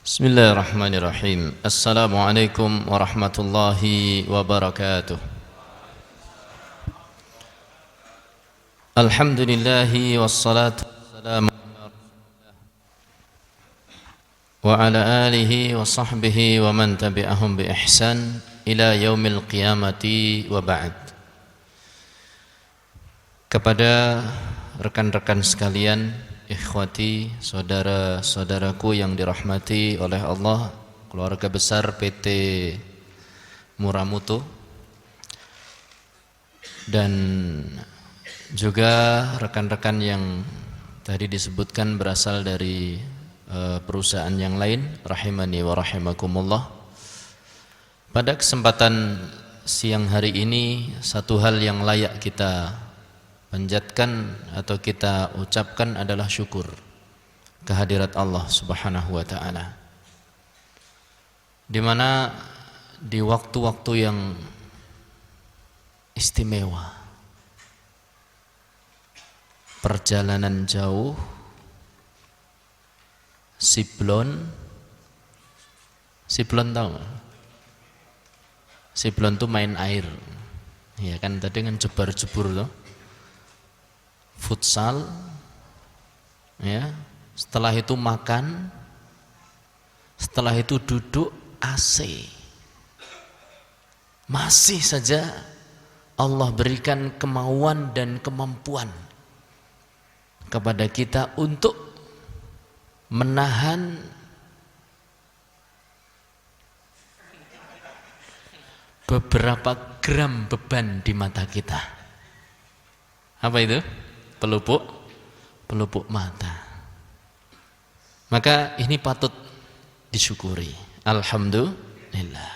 Bismillahirrahmanirrahim. Assalamualaikum warahmatullahi wabarakatuh. Alhamdulillahi wassalatu wassalamu wa ala alihi wa sahbihi wa man tabi'ahum bi ihsan ila yaumil qiyamati wa ba'd. Kepada rekan-rekan sekalian, ikhwati, saudara-saudaraku yang dirahmati oleh Allah, keluarga besar PT Muramuto, dan juga rekan-rekan yang tadi disebutkan berasal dari perusahaan yang lain, rahimani wa rahimakumullah. Pada kesempatan siang hari ini, satu hal yang layak kita panjatkan atau kita ucapkan adalah syukur kehadirat Allah Subhanahu wa taala. Di mana di waktu-waktu yang istimewa, perjalanan jauh, Siblon tahu nggak? Siblon tuh main air, ya kan, tadi kan jebar-jebur tuh. Futsal, ya, setelah itu makan, setelah itu duduk AC. Masih saja Allah berikan kemauan dan kemampuan kepada kita untuk menahan beberapa gram beban di mata kita. Apa itu? Pelupuk mata. Maka ini patut disyukuri. Alhamdulillah.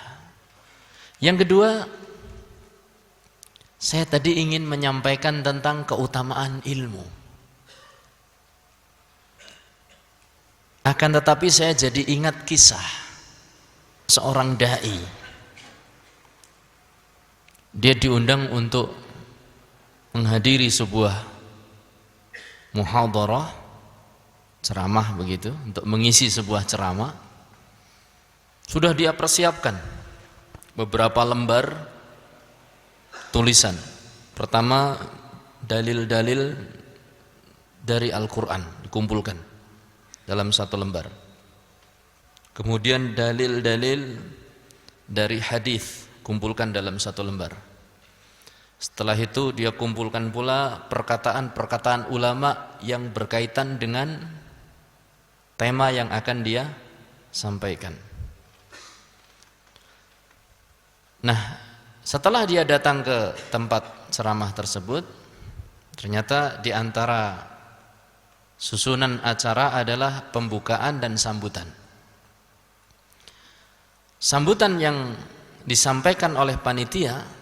Yang kedua, saya tadi ingin menyampaikan tentang keutamaan ilmu. Akan tetapi saya jadi ingat kisah seorang dai. Dia diundang untuk menghadiri sebuah muhadharah, ceramah begitu, untuk mengisi sebuah ceramah. Sudah dia persiapkan beberapa lembar tulisan. Pertama, dalil-dalil dari Al-Quran dikumpulkan dalam satu lembar. Kemudian dalil-dalil dari hadis kumpulkan dalam satu lembar. Setelah itu dia kumpulkan pula perkataan-perkataan ulama yang berkaitan dengan tema yang akan dia sampaikan. Nah, setelah dia datang ke tempat ceramah tersebut, ternyata di antara susunan acara adalah pembukaan dan sambutan. Sambutan yang disampaikan oleh panitia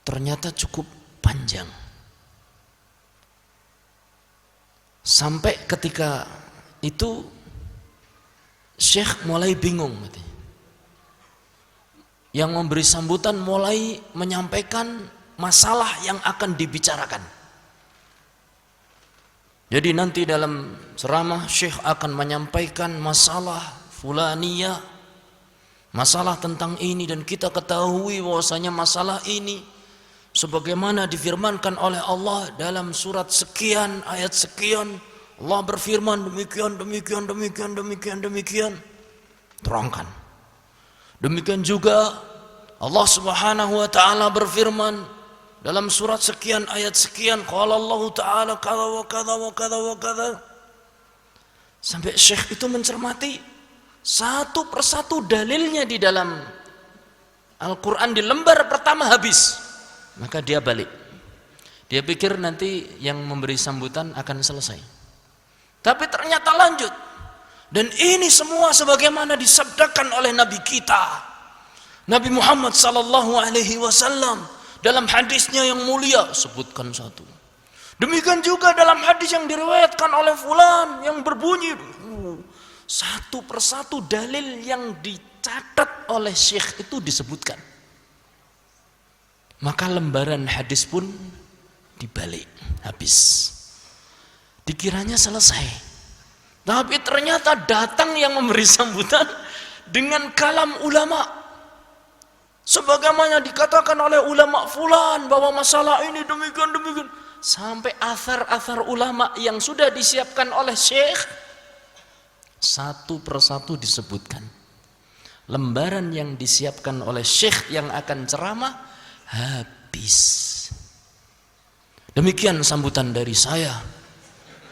ternyata cukup panjang. Sampai ketika itu Syekh mulai bingung. Yang memberi sambutan mulai menyampaikan masalah yang akan dibicarakan. Jadi nanti dalam ceramah Syekh akan menyampaikan masalah fulaniyah, masalah tentang ini, dan kita ketahui bahwasanya masalah ini sebagaimana difirmankan oleh Allah dalam surat sekian, ayat sekian, Allah berfirman demikian, demikian, demikian, demikian, demikian. Terangkan. Demikian juga Allah Subhanahu wa taala berfirman dalam surat sekian, ayat sekian, qala Allah taala kadza wa kadza wa kadza wa kadza. Sampai Syekh itu mencermati satu persatu dalilnya di dalam Al-Quran di lembar pertama habis. Maka dia balik. Dia pikir nanti yang memberi sambutan akan selesai. Tapi ternyata lanjut. Dan ini semua sebagaimana disabdakan oleh Nabi kita, Nabi Muhammad sallallahu alaihi wasallam dalam hadisnya yang mulia, sebutkan satu. Demikian juga dalam hadis yang diriwayatkan oleh fulan yang berbunyi, satu persatu dalil yang dicatat oleh Syekh itu disebutkan. Maka lembaran hadis pun dibalik habis. Dikiranya selesai. Tapi ternyata datang yang memberi sambutan dengan kalam ulama. Sebagaimana dikatakan oleh ulama fulan bahwa masalah ini demikian. Sampai athar-athar ulama yang sudah disiapkan oleh syekh satu persatu disebutkan. Lembaran yang disiapkan oleh syekh yang akan ceramah habis. Demikian sambutan dari saya.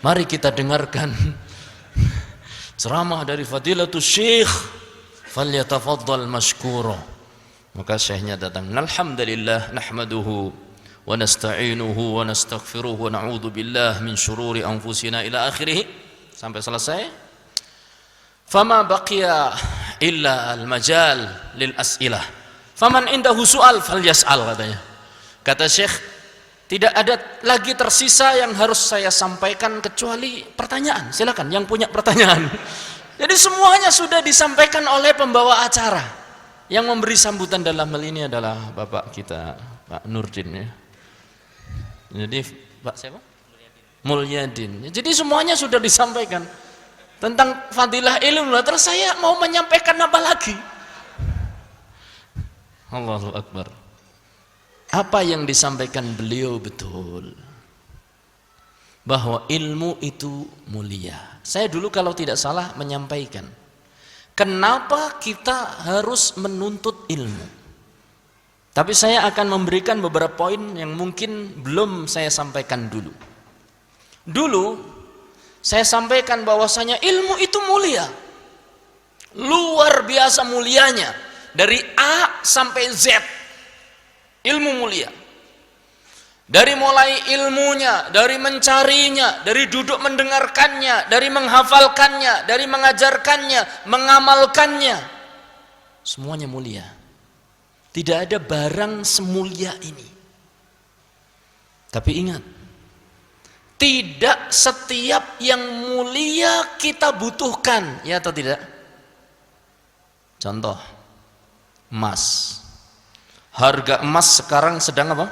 Mari kita dengarkan ceramah dari fadilatul syekh, falyatafaddal mashkura. Maka syekhnya datang, alhamdulillah nahmaduhu wa nasta'inuhu wa nastaghfiruhu wa na'udzu billah min syururi anfusina ila akhirih sampai selesai. Fama baqiya illa al-majal lil as'ilah. Faman indahu su'al falyas'al, katanya. Kata syekh, tidak ada lagi tersisa yang harus saya sampaikan kecuali pertanyaan. Silakan yang punya pertanyaan. Jadi semuanya sudah disampaikan oleh pembawa acara. Yang memberi sambutan dalam hal ini adalah Bapak kita, Pak Nurdin ya. Jadi Pak siapa? Mulyadin. Jadi semuanya sudah disampaikan tentang fadilah ilmu. Terus saya mau menyampaikan apa lagi? Allahu Akbar. Apa yang disampaikan beliau betul, bahwa ilmu itu mulia. Saya dulu kalau tidak salah menyampaikan, kenapa kita harus menuntut ilmu. Tapi saya akan memberikan beberapa poin yang mungkin belum saya sampaikan dulu. Dulu saya sampaikan bahwasanya ilmu itu mulia, luar biasa mulianya, dari A sampai Z. Ilmu mulia. Dari mulai ilmunya, dari mencarinya, dari duduk mendengarkannya, dari menghafalkannya, dari mengajarkannya, mengamalkannya. Semuanya mulia. Tidak ada barang semulia ini. Tapi ingat, tidak setiap yang mulia kita butuhkan, ya atau tidak? Contoh, emas. Harga emas sekarang sedang apa?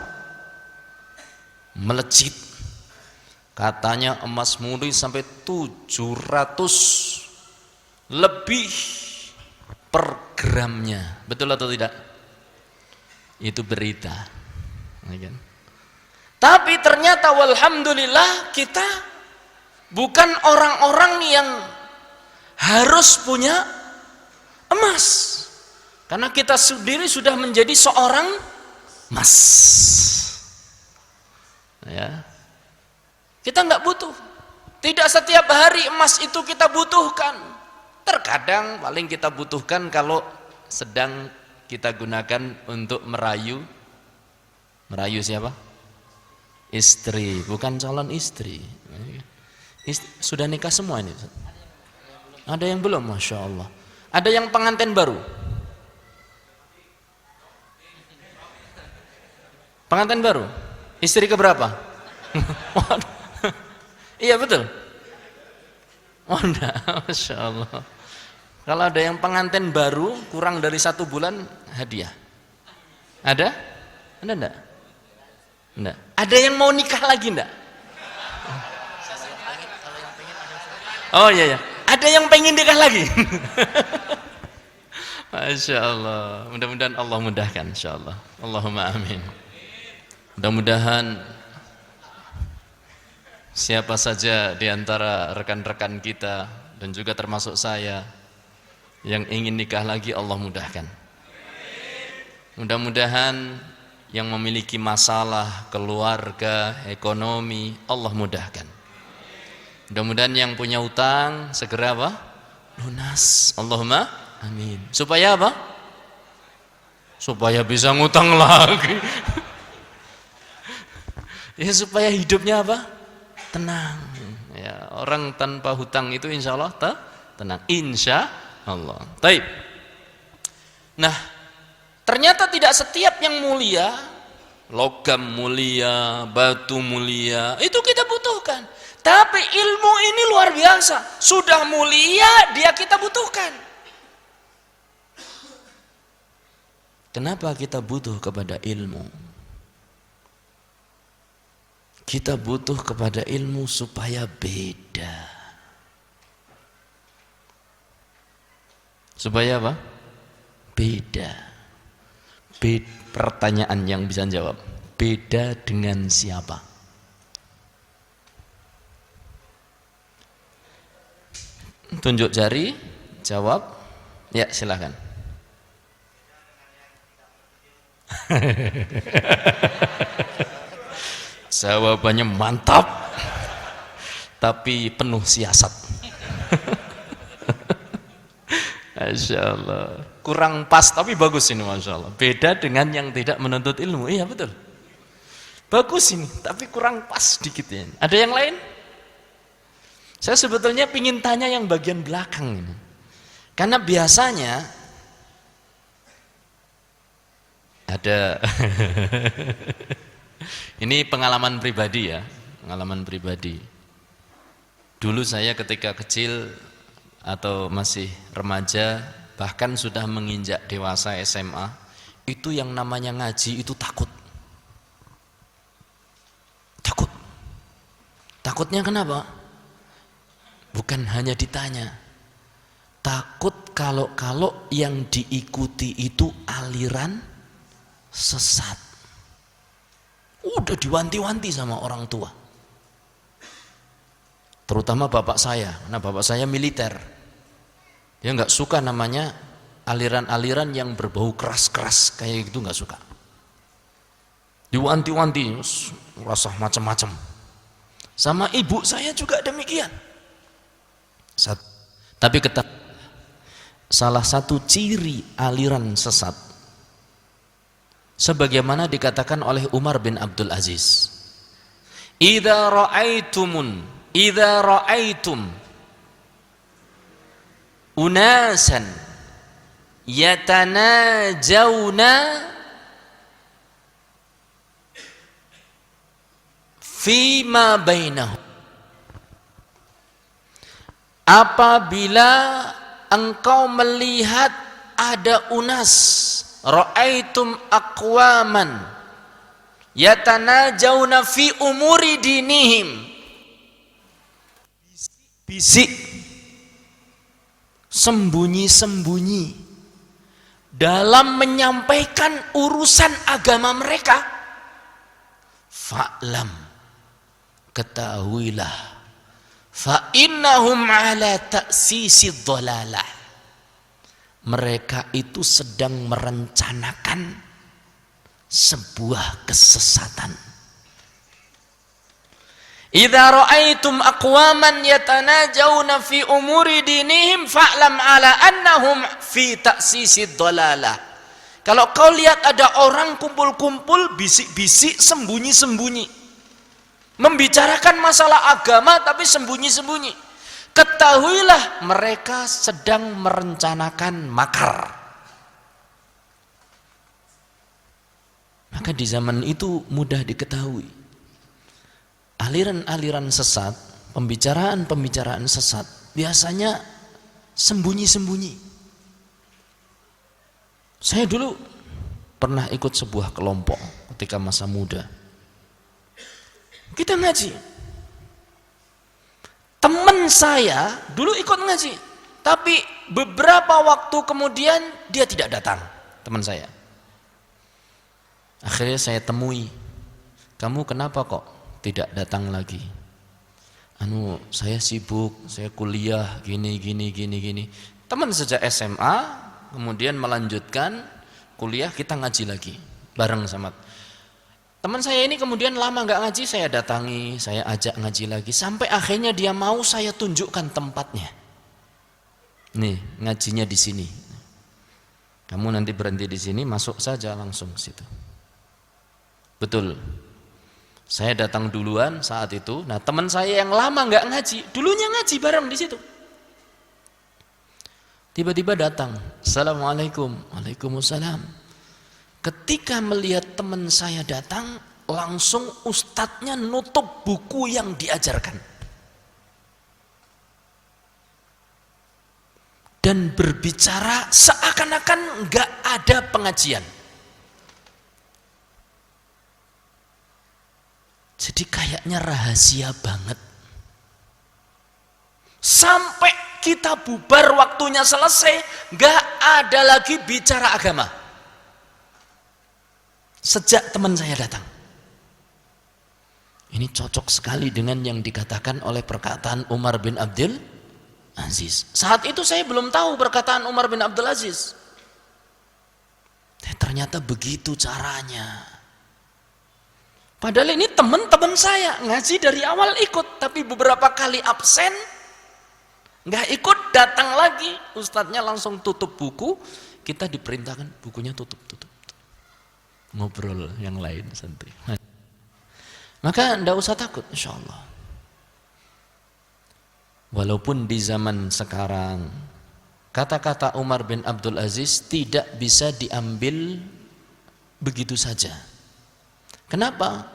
Melejit. Katanya emas murni sampai 700 lebih per gramnya. Betul atau tidak? Itu berita. Tapi ternyata walhamdulillah kita bukan orang-orang yang harus punya emas. Karena kita sendiri sudah menjadi seorang emas. Ya. Kita nggak butuh. Tidak setiap hari emas itu kita butuhkan. Terkadang paling kita butuhkan kalau sedang kita gunakan untuk merayu. Merayu siapa? Istri, bukan calon istri. Sudah nikah semua ini? Ada yang belum? Masya Allah. Ada yang pengantin baru? Pengantin baru? Istri keberapa? Iya betul? Oh enggak, Masya Allah. Kalau ada yang pengantin baru kurang dari 1 bulan hadiah. Ada? Ada enggak? Enggak. Ada yang mau nikah lagi enggak? Oh iya ya. Ada yang pengen nikah lagi? Masya Allah. Mudah-mudahan Allah mudahkan insya Allah. Allahumma amin. Mudah-mudahan siapa saja di antara rekan-rekan kita dan juga termasuk saya yang ingin nikah lagi Allah mudahkan. Mudah-mudahan yang memiliki masalah keluarga, ekonomi Allah mudahkan. Mudah-mudahan yang punya utang segera apa? Lunas. Allahumma amin. Supaya apa? Supaya bisa ngutang lagi. Ya supaya hidupnya apa? Tenang. Ya, orang tanpa hutang itu insya Allah tenang. Insya Allah. Taib. Nah, ternyata tidak setiap yang mulia, logam mulia, batu mulia, itu kita butuhkan. Tapi ilmu ini luar biasa. Sudah mulia, dia kita butuhkan. Kenapa kita butuh kepada ilmu? Kita butuh kepada ilmu supaya beda. Supaya apa? Beda. Pertanyaan yang bisa jawab. Beda dengan siapa? Tunjuk jari, jawab. Ya, silahkan. Jawabannya mantap, tapi penuh siasat. Masya Allah. Kurang pas, tapi bagus ini, Masya Allah. Beda dengan yang tidak menuntut ilmu. Iya betul. Bagus ini, tapi kurang pas sedikit ya. Ada yang lain? Saya sebetulnya ingin tanya yang bagian belakang ini. Karena biasanya ada ini pengalaman pribadi ya, pengalaman pribadi. Dulu saya ketika kecil atau masih remaja, bahkan sudah menginjak dewasa SMA, itu yang namanya ngaji itu takut. Takut. Takutnya kenapa? Bukan hanya ditanya. Takut kalau yang diikuti itu aliran sesat. Udah diwanti-wanti sama orang tua. Terutama bapak saya, karena bapak saya militer. Dia nggak suka namanya aliran-aliran yang berbau keras-keras kayak gitu, nggak suka. Diwanti-wanti, rasa macam-macam. Sama ibu saya juga demikian. Tapi salah satu ciri aliran sesat, sebagaimana dikatakan oleh Umar bin Abdul Aziz, idza ra'aitum unasan yatanajawna fima bainahum, apabila engkau melihat ada unas, ra'aitum aqwaman yatanajawna fi umuri dinihim, bisik sembunyi-sembunyi dalam menyampaikan urusan agama mereka, fa'lam, ketahuilah, fa innahum ala ta'sisi dhalalah, mereka itu sedang merencanakan sebuah kesesatan. Idza ra'aitum aqwaman yatanajawna fi umuri dinihim fa'lam ala annahum fi ta'sisi dhalalah. Kalau kau lihat ada orang kumpul-kumpul, bisik-bisik, sembunyi-sembunyi, membicarakan masalah agama tapi sembunyi-sembunyi, ketahuilah mereka sedang merencanakan makar. Maka di zaman itu mudah diketahui aliran-aliran sesat, pembicaraan-pembicaraan sesat biasanya sembunyi-sembunyi. Saya dulu pernah ikut sebuah kelompok ketika masa muda. Kita ngaji. Teman saya dulu ikut ngaji, tapi beberapa waktu kemudian dia tidak datang, teman saya. Akhirnya saya temui, kamu kenapa kok tidak datang lagi? Saya sibuk, saya kuliah, gini. Teman sejak SMA, kemudian melanjutkan kuliah, kita ngaji lagi bareng sama teman saya ini. Kemudian lama nggak ngaji, saya datangi, saya ajak ngaji lagi, sampai akhirnya dia mau saya tunjukkan tempatnya. Nih, ngajinya di sini. Kamu nanti berhenti di sini, masuk saja langsung ke situ. Betul. Saya datang duluan saat itu. Nah, teman saya yang lama nggak ngaji, dulunya ngaji bareng di situ. Tiba-tiba datang, Assalamualaikum. Waalaikumsalam. Ketika melihat teman saya datang, langsung ustadznya nutup buku yang diajarkan dan berbicara seakan-akan nggak ada pengajian. Jadi kayaknya rahasia banget. Sampai kita bubar, waktunya selesai, nggak ada lagi bicara agama. Sejak teman saya datang. Ini cocok sekali dengan yang dikatakan oleh perkataan Umar bin Abdul Aziz. Saat itu saya belum tahu perkataan Umar bin Abdul Aziz. Ternyata begitu caranya. Padahal ini teman-teman saya ngaji dari awal ikut, tapi beberapa kali absen, nggak ikut, datang lagi, ustadznya langsung tutup buku, kita diperintahkan bukunya tutup. Ngobrol yang lain santai. Maka tidak usah takut, insya Allah. Walaupun di zaman sekarang kata-kata Umar bin Abdul Aziz tidak bisa diambil begitu saja. Kenapa?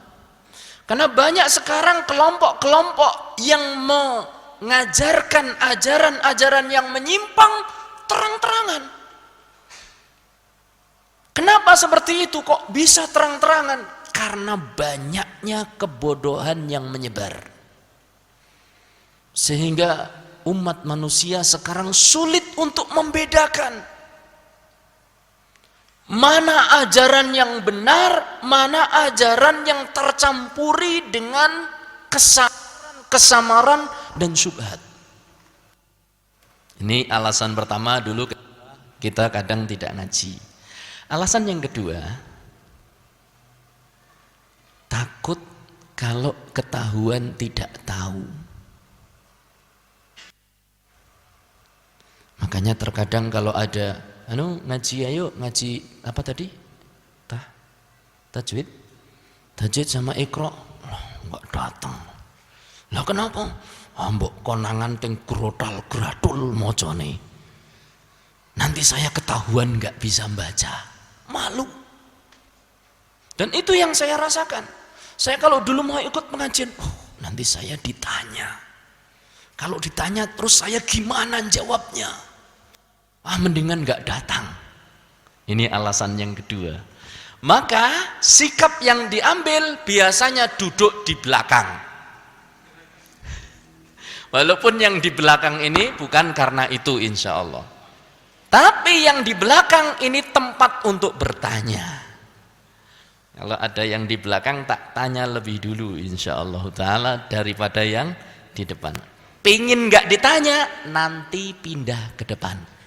Karena banyak sekarang kelompok-kelompok yang mengajarkan ajaran-ajaran yang menyimpang terang-terangan. Kenapa seperti itu? Kok bisa terang-terangan? Karena banyaknya kebodohan yang menyebar. Sehingga umat manusia sekarang sulit untuk membedakan mana ajaran yang benar, mana ajaran yang tercampuri dengan kesamaran dan syubhat. Ini alasan pertama dulu kita kadang tidak ngaji. Alasan yang kedua, takut kalau ketahuan tidak tahu. Makanya terkadang kalau ada ngaji, ayo ngaji apa tadi? Tajwid sama Iqra. Loh, enggak datang. Lah kenapa? Mbok konangan teng grotal gradul mocone. Nanti saya ketahuan enggak bisa baca. Malu. Dan itu yang saya rasakan. Saya kalau dulu mau ikut pengajian, nanti saya ditanya. Kalau ditanya terus saya gimana jawabnya? Mendingan gak datang. Ini alasan yang kedua. Maka sikap yang diambil biasanya duduk di belakang. Walaupun yang di belakang ini bukan karena itu insya Allah. Tapi yang di belakang ini tempat untuk bertanya. Kalau ada yang di belakang tak tanya lebih dulu insya Allah ta'ala daripada yang di depan. Pingin gak ditanya, nanti pindah ke depan.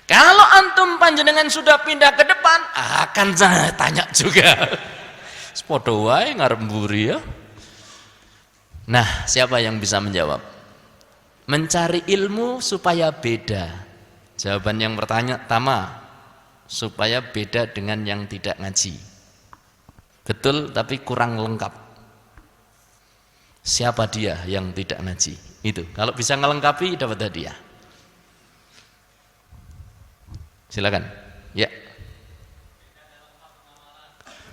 Kalau antum panjenengan sudah pindah ke depan, akan saya tanya juga. Sepodo wae ngarep mburi ya. Nah, siapa yang bisa menjawab? Mencari ilmu supaya beda. Jawaban yang pertama, supaya beda dengan yang tidak ngaji. Betul, tapi kurang lengkap. Siapa dia yang tidak ngaji? Itu. Kalau bisa ngelengkapi dapat hadiah. Silakan. Ya.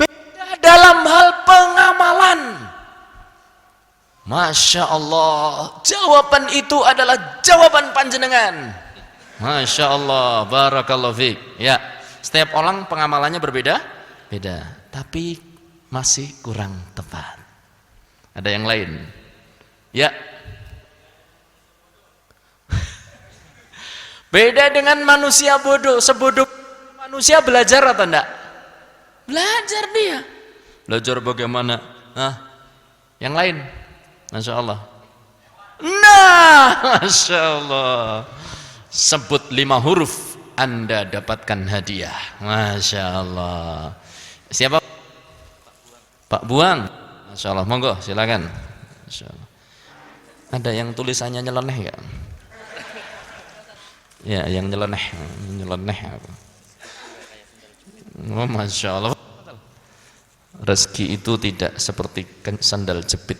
Beda dalam hal pengamalan. Masya Allah, jawaban itu adalah jawaban panjenengan. Masya Allah, barakallahu fiik. Ya, setiap orang pengamalannya berbeda, tapi masih kurang tepat. Ada yang lain? Ya. Beda dengan manusia bodoh. Sebodoh manusia belajar atau enggak? Belajar dia. Belajar bagaimana? Yang lain? Masya Allah. Nah, Masya Allah. Sebut 5 huruf, Anda dapatkan hadiah. Masya Allah. Siapa? Pak Buang. Masya Allah. Monggo, silakan. Masya Allah. Ada yang tulisannya nyeleneh ya? Ya, yang nyeleneh apa? Oh, Masya Allah. Rezeki itu tidak seperti sandal jepit,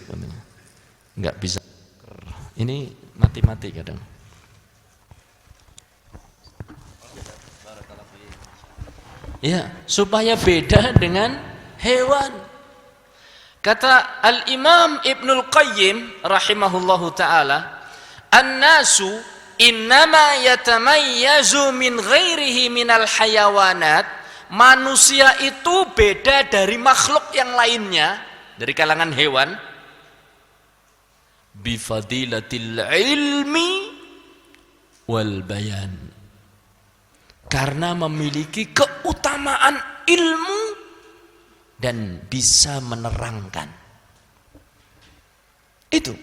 nggak bisa. Ini mati-mati kadang. Ya, supaya beda dengan hewan. Kata Al-Imam Ibnul Qayyim rahimahullahu ta'ala, an-nasu innama yatamayyazu min ghairihi minal hayawanat. Manusia itu beda dari makhluk yang lainnya, dari kalangan hewan, bifadilatil ilmi wal bayan, karena memiliki keutamaan ilmu dan bisa menerangkan. Itu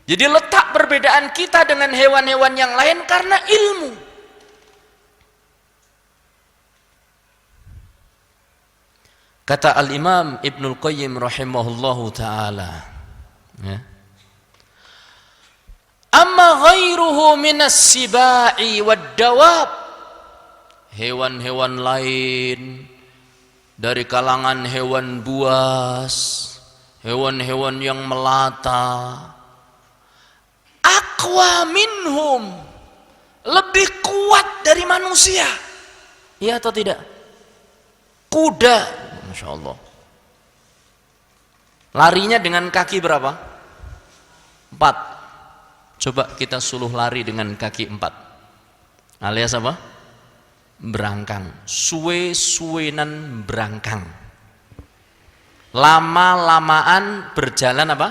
jadi letak perbedaan kita dengan hewan-hewan yang lain karena ilmu. Kata Al-Imam Ibnul Qayyim rahimahullahu ta'ala, ya, amma ghairuhu minas sibai wad dawab, hewan-hewan lain dari kalangan hewan buas, hewan-hewan yang melata, aqwa minhum, lebih kuat dari manusia. Iya atau tidak? Kuda, Masya Allah, larinya dengan kaki berapa? 4. Coba kita suluh lari dengan kaki 4, alias apa? Berangkang, suwe-suwenan berangkang, lama-lamaan berjalan apa?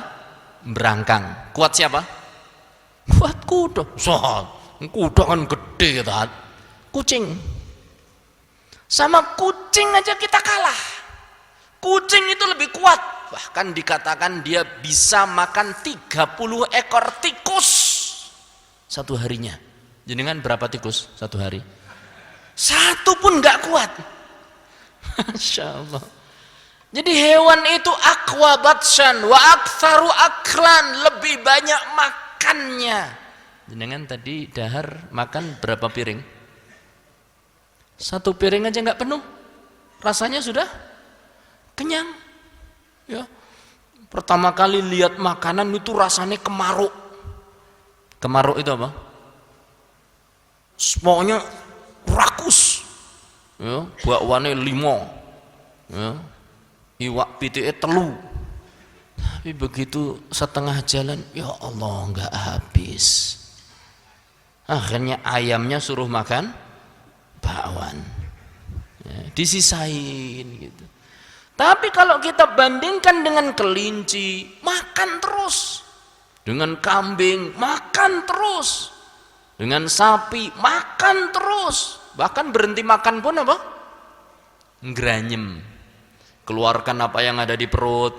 Berangkang. Kuat siapa? Kuat kuda. Kuda kan gede kan? Kucing. Sama kucing aja kita kalah. Kucing itu lebih kuat. Bahkan dikatakan dia bisa makan 30 ekor tikus satu harinya. Jenengan berapa tikus satu hari? Satu pun nggak kuat. Masya Allah. Jadi hewan itu aqwa batshan wa aktsaru aklan, lebih banyak makannya. Jenengan tadi dahar makan berapa piring? Satu piring aja nggak penuh, rasanya sudah kenyang. Ya, pertama kali lihat makanan itu rasanya kemaruk. Kemaruk itu apa? Pokoknya rakus. Ya, bakwane 5. Ya, iwak pitike 3. Tapi begitu setengah jalan, ya Allah, nggak habis. Akhirnya ayamnya suruh makan bakwan, ya, disisain gitu. Tapi kalau kita bandingkan dengan kelinci, makan terus. Dengan kambing, makan terus. Dengan sapi, makan terus. Bahkan berhenti makan pun apa? Ngeranyem. Keluarkan apa yang ada di perut,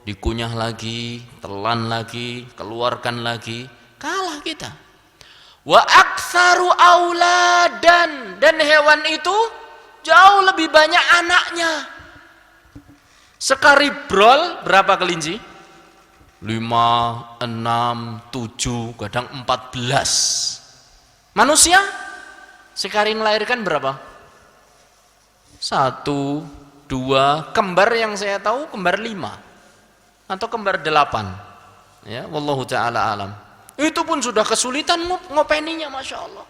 dikunyah lagi, telan lagi, keluarkan lagi. Kalah kita. Wa aktsaru auladan, dan hewan itu jauh lebih banyak anaknya. Sekali brol berapa kelinci? 5, 6, 7, kadang 14. Manusia sekali melahirkan berapa? 1, 2, kembar yang saya tahu kembar 5 atau kembar 8. Ya, wallahu taala alam. Itu pun sudah kesulitan ngopeninya, Masya Allah.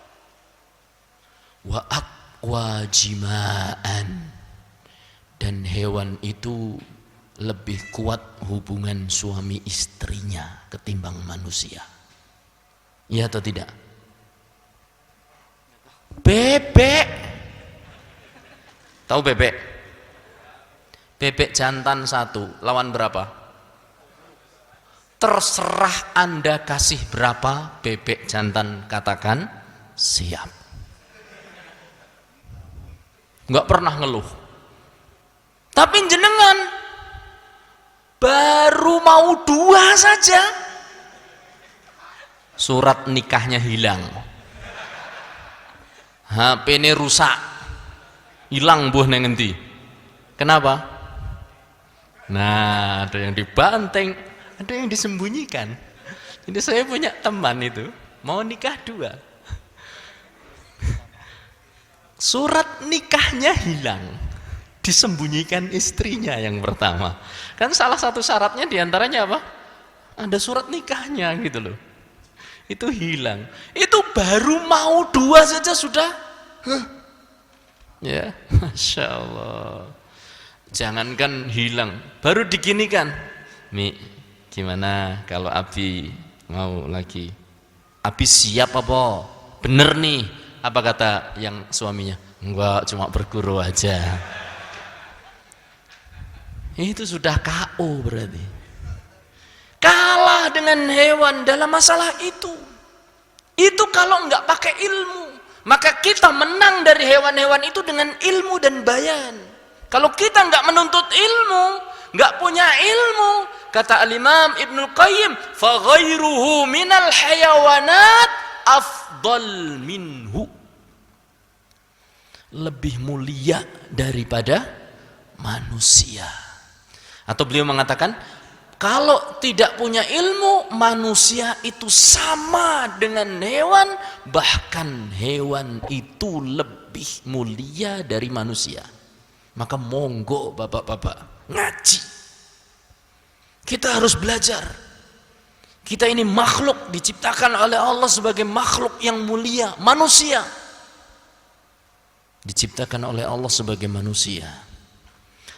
Wa aqwa jimaan, dan hewan itu lebih kuat hubungan suami istrinya ketimbang manusia. Iya atau tidak? Bebek. Tahu bebek? Bebek jantan 1 lawan berapa? Terserah Anda kasih berapa bebek jantan, katakan siap. Enggak pernah ngeluh. Tapi jenengan baru mau 2 saja, surat nikahnya hilang, HP ini rusak, hilang buah neng endi. Kenapa? Nah, ada yang dibanting, ada yang disembunyikan. Jadi saya punya teman itu mau nikah 2, surat nikahnya hilang, disembunyikan istrinya yang pertama. Kan salah satu syaratnya diantaranya apa? Ada surat nikahnya gitu loh. Itu hilang. Itu baru mau 2 saja sudah. Ya, Masya Allah. Jangankan hilang, baru diginikan. Mi, gimana kalau Abi mau lagi? Abi siap apa? Bener nih. Apa kata yang suaminya? Enggak, cuma berguru aja. Itu sudah KO berarti. Kalah sama dengan hewan dalam masalah itu. Itu kalau enggak pakai ilmu. Maka kita menang dari hewan-hewan itu dengan ilmu dan bayan. Kalau kita enggak menuntut ilmu, enggak punya ilmu, kata Al-Imam Ibnul Qayyim, fa ghairuhu minal hayawanat afdal minhu. Lebih mulia daripada manusia. Atau beliau mengatakan, kalau tidak punya ilmu, manusia itu sama dengan hewan, bahkan hewan itu lebih mulia dari manusia. Maka monggo bapak-bapak, ngaji. Kita harus belajar. Kita ini makhluk diciptakan oleh Allah sebagai makhluk yang mulia, manusia. Diciptakan oleh Allah sebagai manusia.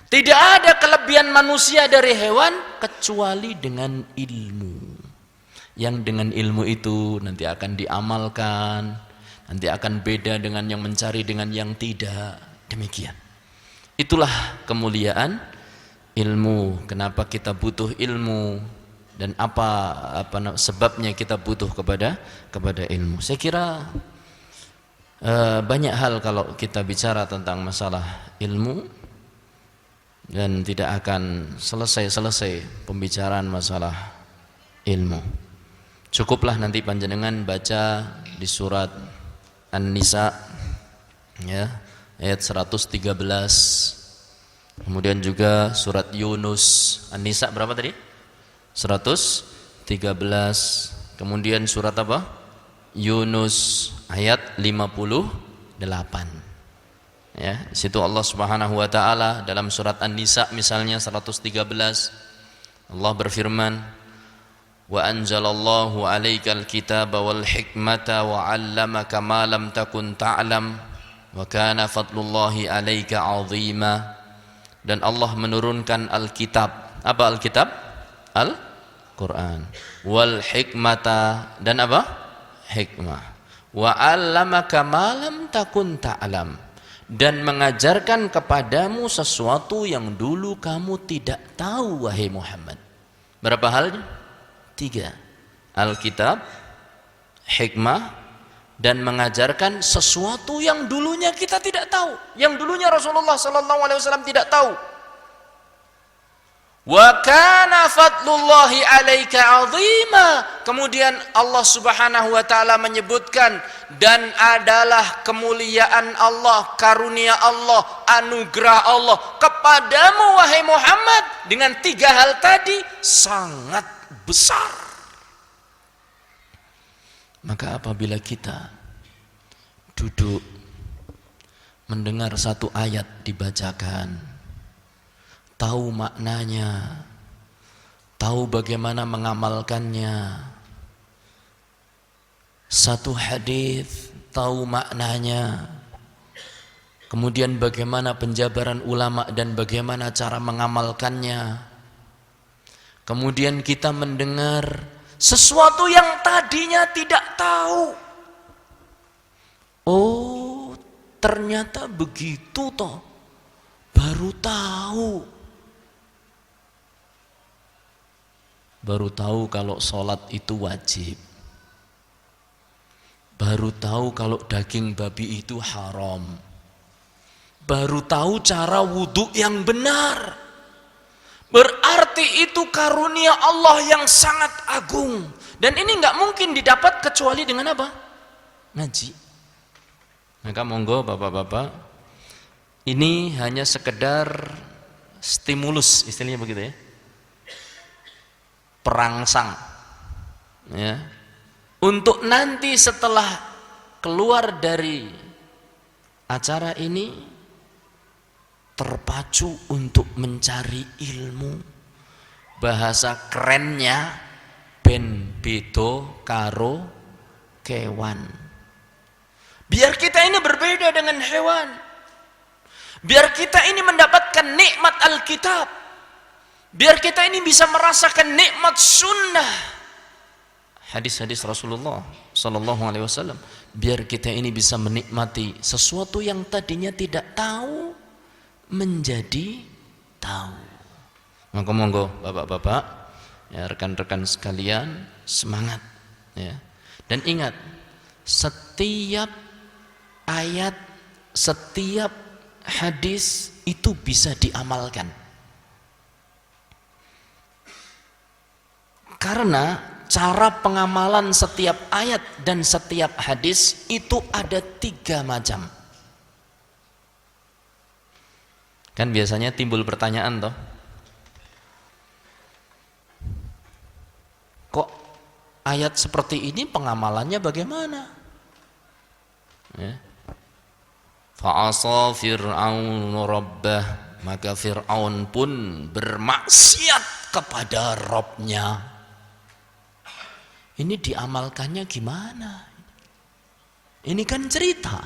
Tidak ada kelebihan manusia dari hewan kecuali dengan ilmu. Yang dengan ilmu itu nanti akan diamalkan, nanti akan beda dengan yang mencari dengan yang tidak. Demikian. Itulah kemuliaan ilmu. Kenapa kita butuh ilmu dan apa sebabnya kita butuh kepada ilmu. Saya kira banyak hal kalau kita bicara tentang masalah ilmu. Dan tidak akan selesai pembicaraan masalah ilmu. Cukuplah nanti panjenengan baca di surat An-Nisa ya, ayat 113. Kemudian juga surat Yunus. An-Nisa berapa tadi? 113. Kemudian surat apa? Yunus ayat 58. Ya, di situ Allah Subhanahu wa taala dalam surat An-Nisa misalnya 113 Allah berfirman, "Wa anzalallahu 'alaikal kitaba wal hikmata wa 'allamaka ma lam takun ta'lam wa kana fadlullahi 'alaika 'azima." Dan Allah menurunkan Alkitab. Apa Alkitab? Al-Qur'an. Wal hikmata, dan apa? Hikmah. Wa 'allamaka ma lam takun ta'lam. Dan mengajarkan kepadamu sesuatu yang dulu kamu tidak tahu, wahai Muhammad. Berapa halnya? 3. Alkitab, hikmah, dan mengajarkan sesuatu yang dulunya kita tidak tahu, yang dulunya Rasulullah SAW tidak tahu. Wa kana fadlullahi 'alaika 'azima. Kemudian Allah Subhanahu wa taala menyebutkan, dan adalah kemuliaan Allah, karunia Allah, anugerah Allah kepadamu wahai Muhammad dengan 3 hal tadi sangat besar. Maka apabila kita duduk mendengar satu ayat dibacakan, tahu maknanya, tahu bagaimana mengamalkannya, satu hadis tahu maknanya, kemudian bagaimana penjabaran ulama dan bagaimana cara mengamalkannya, kemudian kita mendengar sesuatu yang tadinya tidak tahu. Oh, ternyata begitu toh, baru tahu. Baru tahu kalau sholat itu wajib. Baru tahu kalau daging babi itu haram. Baru tahu cara wudhu yang benar. Berarti itu karunia Allah yang sangat agung. Dan ini nggak mungkin didapat kecuali dengan apa? Ngaji. Maka monggo bapak-bapak, ini hanya sekedar stimulus, istilahnya begitu ya, perangsang ya, untuk nanti setelah keluar dari acara ini terpacu untuk mencari ilmu. Bahasa kerennya ben bedo karo kewan. Biar kita ini berbeda dengan hewan. Biar kita ini mendapatkan nikmat Alkitab. Biar kita ini bisa merasakan nikmat sunnah, hadis-hadis Rasulullah Sallallahu Alaihi Wasallam. Biar kita ini bisa menikmati sesuatu yang tadinya tidak tahu menjadi tahu. Monggo bapak-bapak, Ya, rekan-rekan sekalian, semangat ya. Dan ingat, setiap ayat, setiap hadis itu bisa diamalkan. Karena cara pengamalan setiap ayat dan setiap hadis itu ada 3 macam. Kan biasanya timbul pertanyaan toh, kok ayat seperti ini pengamalannya bagaimana? Ya. Fa'asa Fir'aun rabbah, maka Fir'aun pun bermaksiat kepada Rabbnya. Ini diamalkannya gimana? Ini kan cerita.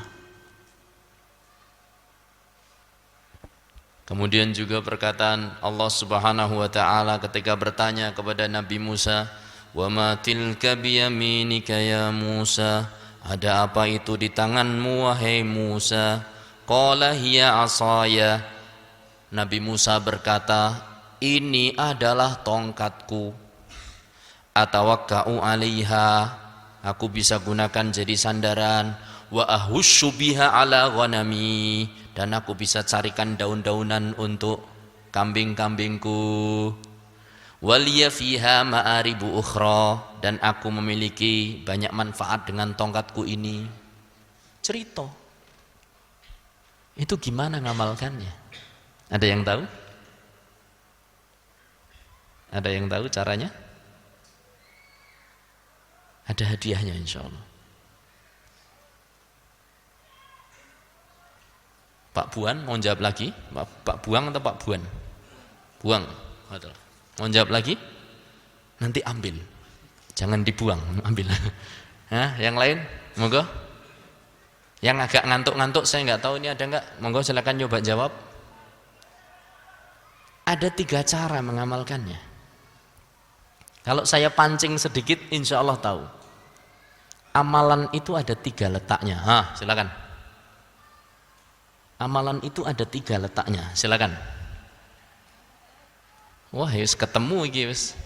Kemudian juga perkataan Allah Subhanahu wa taala ketika bertanya kepada Nabi Musa, "Wa ma tilka biyaminika ya Musa?" Ada apa itu di tanganmu wahai Musa? Qala hiya asaya. Nabi Musa berkata, ini adalah tongkatku. Atawakka'u 'alaiha, aku bisa gunakan jadi sandaran. Wa ahussu biha 'ala ghanami, dan aku bisa carikan daun-daunan untuk kambing-kambingku. Waliya fiha ma'aribu ukhra, dan aku memiliki banyak manfaat dengan tongkatku ini. Cerita. Itu gimana ngamalkannya? Ada yang tahu? Ada yang tahu caranya? Ada hadiahnya insyaallah. Pak Buan mau jawab lagi? Pak Buang atau Pak Buan? Buang. Mau jawab lagi? Nanti ambil. Jangan dibuang, ambil. Hah, yang lain? Monggo. Yang agak ngantuk-ngantuk saya nggak tahu ini ada nggak? Monggo silakan coba jawab. Ada 3 cara mengamalkannya. Kalau saya pancing sedikit, insya Allah tahu. Amalan itu ada 3 letaknya. Hah, silakan. Amalan itu ada 3 letaknya. Silakan. Wah, harus ketemu iki wis.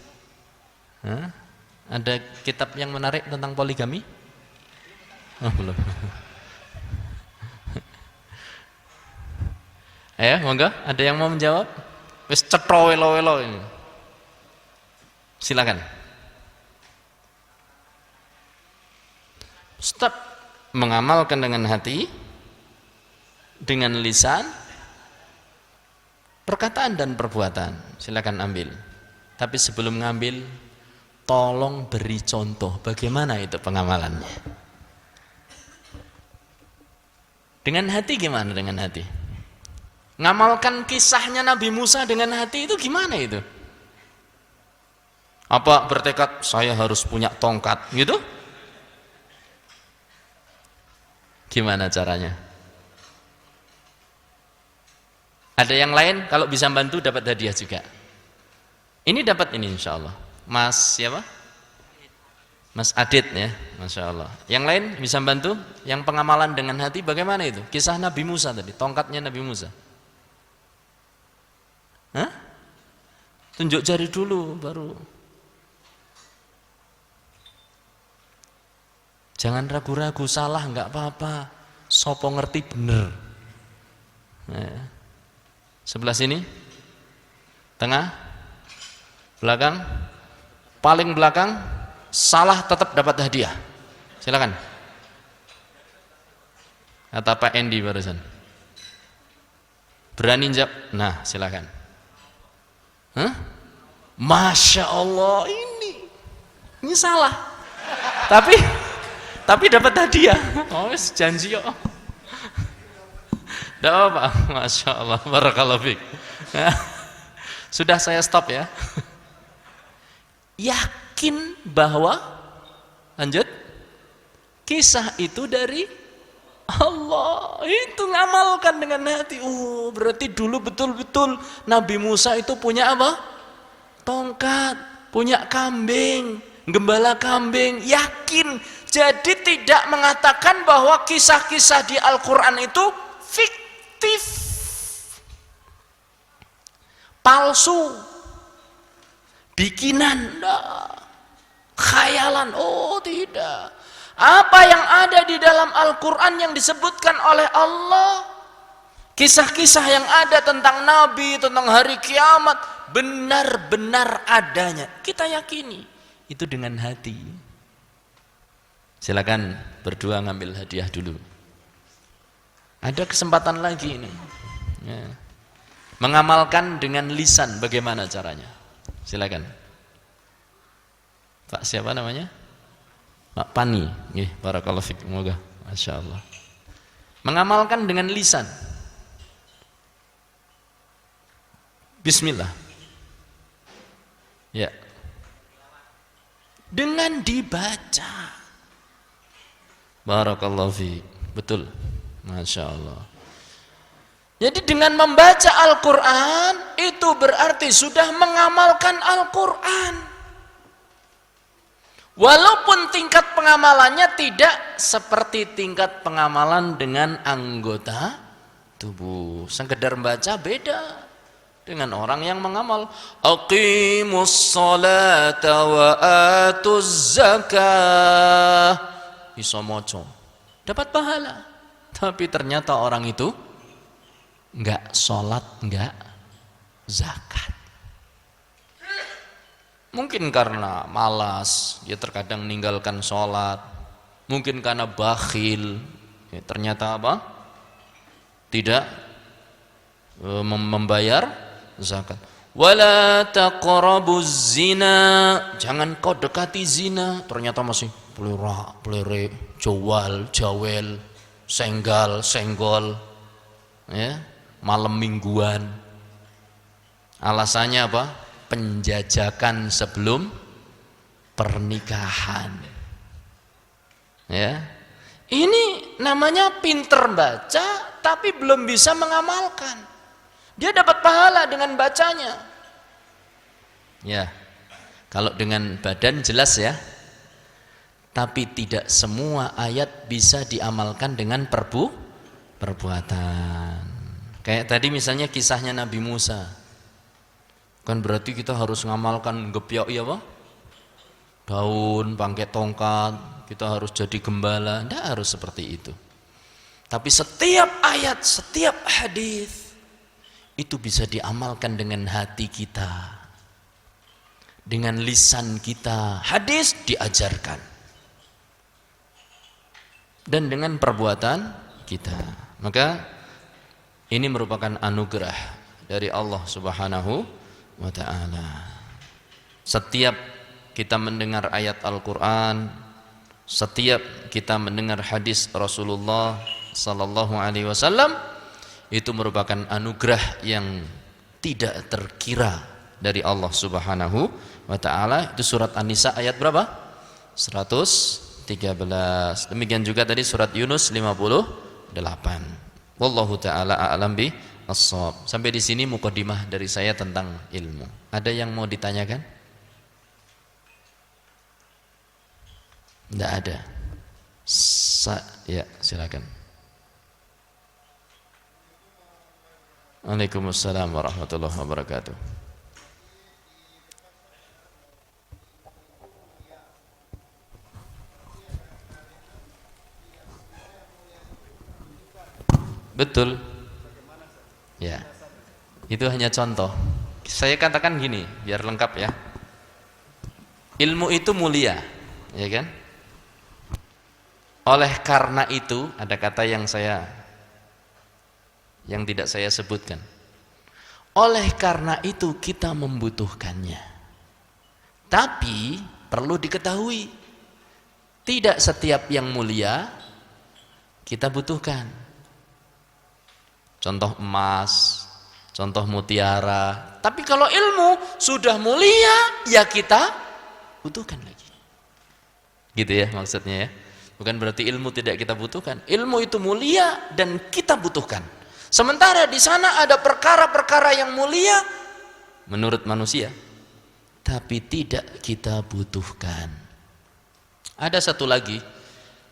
Ada kitab yang menarik tentang poligami? Oh, belum. Ayo, monggo, ada yang mau menjawab? Wis cetha welo-welo ini. Silakan. Step mengamalkan dengan hati, dengan lisan, perkataan dan perbuatan. Silakan ambil. Tapi sebelum ngambil, tolong beri contoh bagaimana itu pengamalannya. Dengan hati gimana dengan hati? Ngamalkan kisahnya Nabi Musa dengan hati itu gimana itu? Apa bertekad saya harus punya tongkat gitu? Gimana caranya? Ada yang lain kalau bisa bantu dapat hadiah juga. Ini dapat ini insya Allah. Mas siapa? Mas Adit ya, Masya Allah. Yang lain bisa bantu? Yang pengamalan dengan hati bagaimana itu? Kisah Nabi Musa tadi, tongkatnya Nabi Musa. Hah? Tunjuk jari dulu baru. Jangan ragu-ragu, salah nggak apa-apa. Sopo ngerti bener. Nah, sebelah sini, tengah, belakang, paling belakang, salah tetap dapat hadiah. Silakan. Kata Pak Endi barusan. Berani jawab? Nah, silakan. Hah? Masya Allah, ini salah. Tapi dapat hadiah. Oh, janji kok. Tidak apa-apa. Masya Allah, barakallahu fiik. Sudah saya stop ya. Yakin bahwa lanjut kisah itu dari Allah, itu ngamalkan dengan hati. Oh, berarti dulu betul-betul Nabi Musa itu punya apa? Tongkat, punya kambing, gembala kambing, yakin. Jadi tidak mengatakan bahwa kisah-kisah di Al-Quran itu fiktif, palsu. bikinan, khayalan, oh tidak. Apa yang ada di dalam Al-Quran yang disebutkan oleh Allah, kisah-kisah yang ada tentang Nabi, tentang hari kiamat, benar-benar adanya. Kita yakini itu dengan hati. Silakan berdua ngambil hadiah dulu. Ada kesempatan lagi ini. Ya. Mengamalkan dengan lisan, bagaimana caranya? Silakan. Pak siapa namanya? Pak Pani. Barakallahu fiik. Semoga. Masya Allah. Mengamalkan dengan lisan. Bismillah. Ya. Dengan dibaca. Barakallahu fiik. Betul. Masya Allah. Jadi dengan membaca Al-Quran itu berarti sudah mengamalkan Al-Quran. Walaupun tingkat pengamalannya tidak seperti tingkat pengamalan dengan anggota tubuh. Sekedar membaca beda dengan orang yang mengamal. Aqimus salata wa atuz zakah. Iso moco. Dapat pahala. Tapi ternyata orang itu enggak sholat, enggak zakat. Mungkin karena malas, dia terkadang meninggalkan sholat. Mungkin karena bakhil, ya, ternyata apa? Tidak membayar zakat. Wala taqrabuz zina, jangan kau dekati zina. Ternyata masih pelere, jawal, jawel, senggal, senggol, ya, malam mingguan. Alasannya apa? Penjajakan sebelum pernikahan. Ya. Ini namanya pinter baca tapi belum bisa mengamalkan. Dia dapat pahala dengan bacanya. Ya. Kalau dengan badan jelas ya. Tapi tidak semua ayat bisa diamalkan dengan perbuatan. Kayak tadi misalnya kisahnya Nabi Musa. Kan berarti kita harus ngamalkan gepyok ya Pak? Daun, pakai tongkat, kita harus jadi gembala. Tidak harus seperti itu. Tapi setiap ayat, setiap hadis itu bisa diamalkan dengan hati kita. Dengan lisan kita. Hadis diajarkan. Dan dengan perbuatan kita. Maka ini merupakan anugerah dari Allah Subhanahu wa ta'ala. Setiap kita mendengar ayat Al-Quran, setiap kita mendengar hadis Rasulullah sallallahu alaihi wasallam, itu merupakan anugerah yang tidak terkira dari Allah Subhanahu wa ta'ala. Itu surat An-Nisa ayat berapa? 113. Demikian juga tadi surat Yunus 58. Wallahu ta'ala a'lam bi as-shawab. Sampai di sini mukadimah dari saya tentang ilmu. Ada yang mau ditanyakan? Tidak ada. Ya, silakan. Waalaikumsalam warahmatullahi wabarakatuh. Betul. Ya, itu hanya contoh. Saya katakan gini, biar lengkap ya. Ilmu itu mulia, ya kan? Oleh karena itu, ada kata yang tidak saya sebutkan. Oleh karena itu kita membutuhkannya. Tapi perlu diketahui, tidak setiap yang mulia kita butuhkan. Contoh emas, contoh mutiara. Tapi kalau ilmu sudah mulia, ya kita butuhkan lagi. Gitu ya maksudnya ya. Bukan berarti ilmu tidak kita butuhkan. Ilmu itu mulia dan kita butuhkan. Sementara di sana ada perkara-perkara yang mulia menurut manusia, tapi tidak kita butuhkan. Ada satu lagi.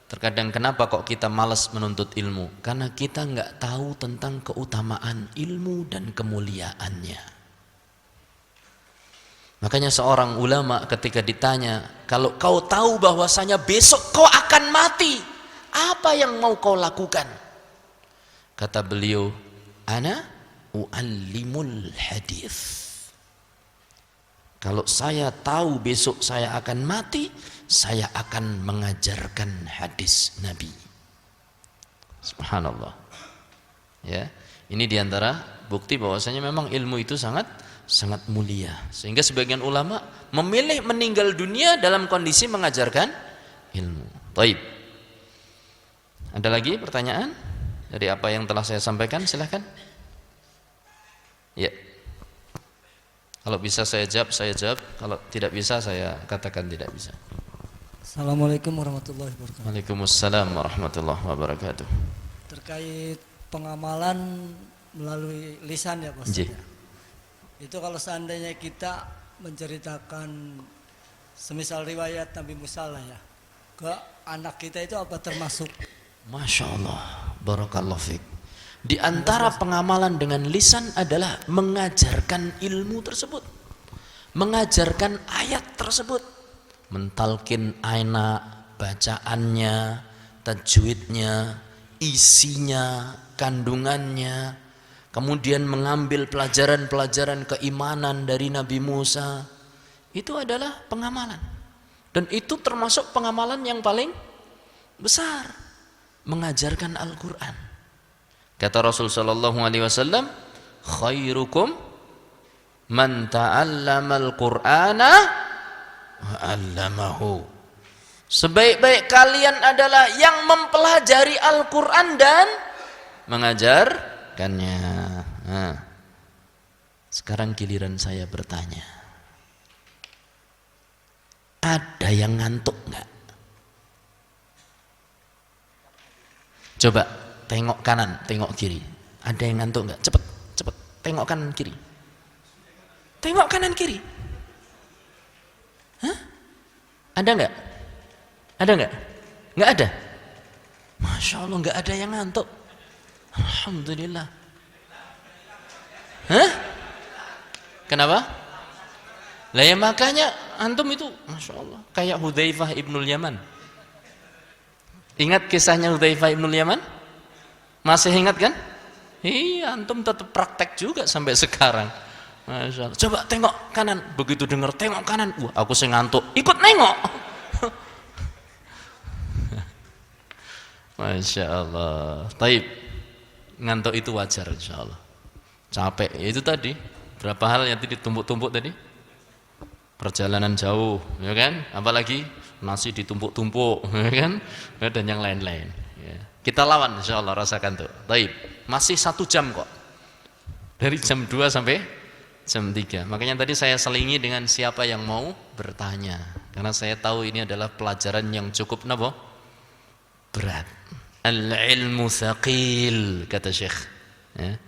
Terkadang kenapa kok kita malas menuntut ilmu? Karena kita nggak tahu tentang keutamaan ilmu dan kemuliaannya. Makanya seorang ulama ketika ditanya, kalau kau tahu bahwasanya besok kau akan mati, apa yang mau kau lakukan? Kata beliau, ana u'allimul hadis. Kalau saya tahu besok saya akan mati, saya akan mengajarkan hadis Nabi. Subhanallah. Ya, ini diantara bukti bahwasanya memang ilmu itu sangat mulia. Sehingga sebagian ulama memilih meninggal dunia dalam kondisi mengajarkan ilmu. Baik. Ada lagi pertanyaan dari apa yang telah saya sampaikan? Silahkan. Ya. Kalau bisa saya jawab. Kalau tidak bisa saya katakan tidak bisa. Assalamualaikum warahmatullahi wabarakatuh. Waalaikumsalam warahmatullahi wabarakatuh. Terkait pengamalan melalui lisan ya Pak Ustaz. Itu kalau seandainya kita menceritakan semisal riwayat Nabi Musa lah ya, ke anak kita itu apa termasuk? Masya Allah, barakallahu fiik. Di antara pengamalan dengan lisan adalah mengajarkan ilmu tersebut, mengajarkan ayat tersebut, mentalkin anak bacaannya, tajwidnya, isinya, kandungannya, kemudian mengambil pelajaran-pelajaran keimanan dari Nabi Musa. Itu adalah pengamalan, dan itu termasuk pengamalan yang paling besar, mengajarkan Al-Quran. Kata Rasul sallallahu alaihi wasallam, khairukum man ta'allamal Qur'ana wa 'allamahu. Sebaik-baik kalian adalah yang mempelajari Al-Qur'an dan mengajarkannya. Nah, sekarang giliran saya bertanya. Ada yang ngantuk enggak? Coba tengok kanan, tengok kiri. Ada yang ngantuk enggak? Cepet. Tengok kanan kiri. Tengok kanan kiri. Hah? Ada enggak? Ada enggak? Enggak ada. Masya Allah, enggak ada yang ngantuk. Alhamdulillah. Hah? Kenapa? Lah ya makanya antum itu Masya Allah kayak Hudzaifah ibnul Yaman. Ingat kisahnya Hudzaifah ibnul Yaman? Masih ingat kan? Iya, antum tetap praktek juga sampai sekarang. Masya Allah. Coba tengok kanan, begitu dengar tengok kanan, wah aku sing ngantuk, ikut nengok. Masya Allah. Taib, ngantuk itu wajar insya Allah. Capek, ya itu tadi. Berapa hal yang tadi tumpuk-tumpuk tadi? Perjalanan jauh, ya kan? Apalagi nasi ditumpuk-tumpuk, ya kan? Dan yang lain-lain. Ya. Kita lawan insya Allah, rasakan tuh. Taib, masih 1 jam kok. Dari jam 2 sampai jam 3. Makanya tadi saya selingi dengan siapa yang mau bertanya. Karena saya tahu ini adalah pelajaran yang cukup berat. Al-ilmu thaqil, kata Syekh. Ya.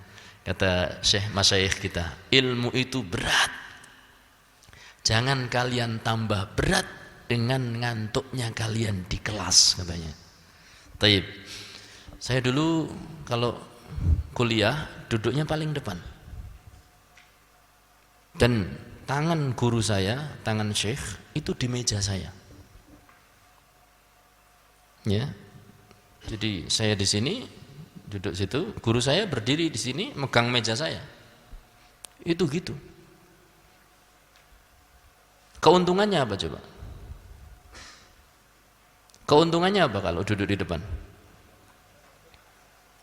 Kata Syekh masyayikh kita, ilmu itu berat. Jangan kalian tambah berat dengan ngantuknya kalian di kelas, katanya. Taib. Saya dulu kalau kuliah duduknya paling depan. Dan tangan guru saya, tangan Syekh itu di meja saya. Ya. Jadi saya di sini duduk situ, guru saya berdiri di sini megang meja saya. Itu gitu. Keuntungannya apa coba? Keuntungannya apa kalau duduk di depan?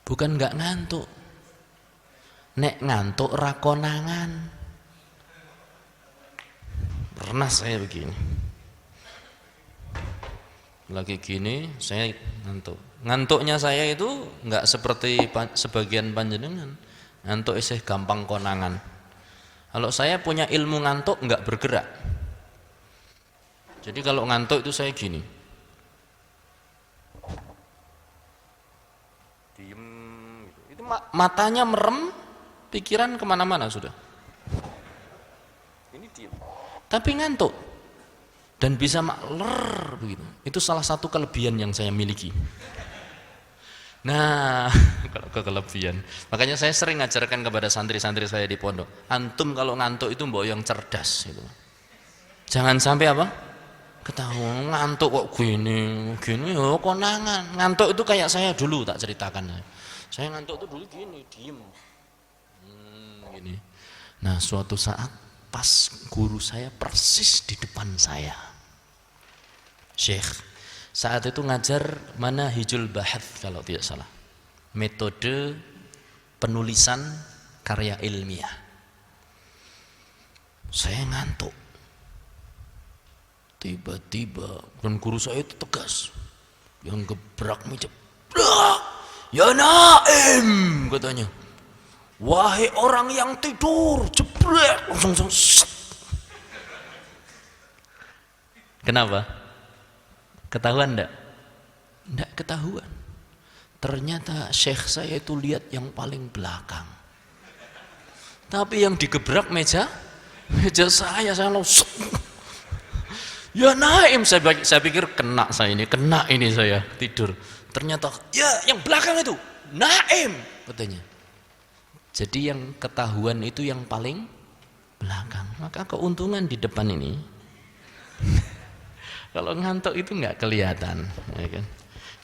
Bukan enggak ngantuk. Nek ngantuk ra konangan. Pernah saya begini. Lagi gini saya ngantuk. Ngantuknya saya itu enggak seperti sebagian panjenengan. Ngantuk isih gampang konangan. Kalau saya punya ilmu ngantuk enggak bergerak. Jadi kalau ngantuk itu saya gini. Diem gitu. Itu matanya merem, pikiran kemana-mana sudah. Ini diem. Tapi ngantuk. Dan bisa makler begitu. Itu salah satu kelebihan yang saya miliki. Nah, kalau kelebihan. Makanya saya sering ngajarkan kepada santri-santri saya di pondok. Antum kalau ngantuk itu mbok yang cerdas gitu. Jangan sampai apa? Ketahuan ngantuk kok gini ya konangan. Ngantuk itu kayak saya dulu, tak ceritakan. Saya ngantuk itu dulu gini, diem. Gini. Nah, suatu saat pas guru saya persis di depan saya. Syekh saat itu ngajar Manahijul Bahath kalau tidak salah. Metode penulisan karya ilmiah. Saya ngantuk. Tiba-tiba dan guru saya itu tegas, yang gebrak meja, ya Naim katanya, wahai orang yang tidur, jebrek langsung. Kenapa? Ketahuan enggak? Enggak ketahuan. Ternyata syekh saya itu lihat yang paling belakang, tapi yang digebrak meja saya langsung. Ya Naim, saya pikir kena ini saya tidur. Ternyata ya yang belakang itu Naim katanya. Jadi yang ketahuan itu yang paling belakang. Maka keuntungan di depan ini kalau ngantuk itu nggak kelihatan, ya kan?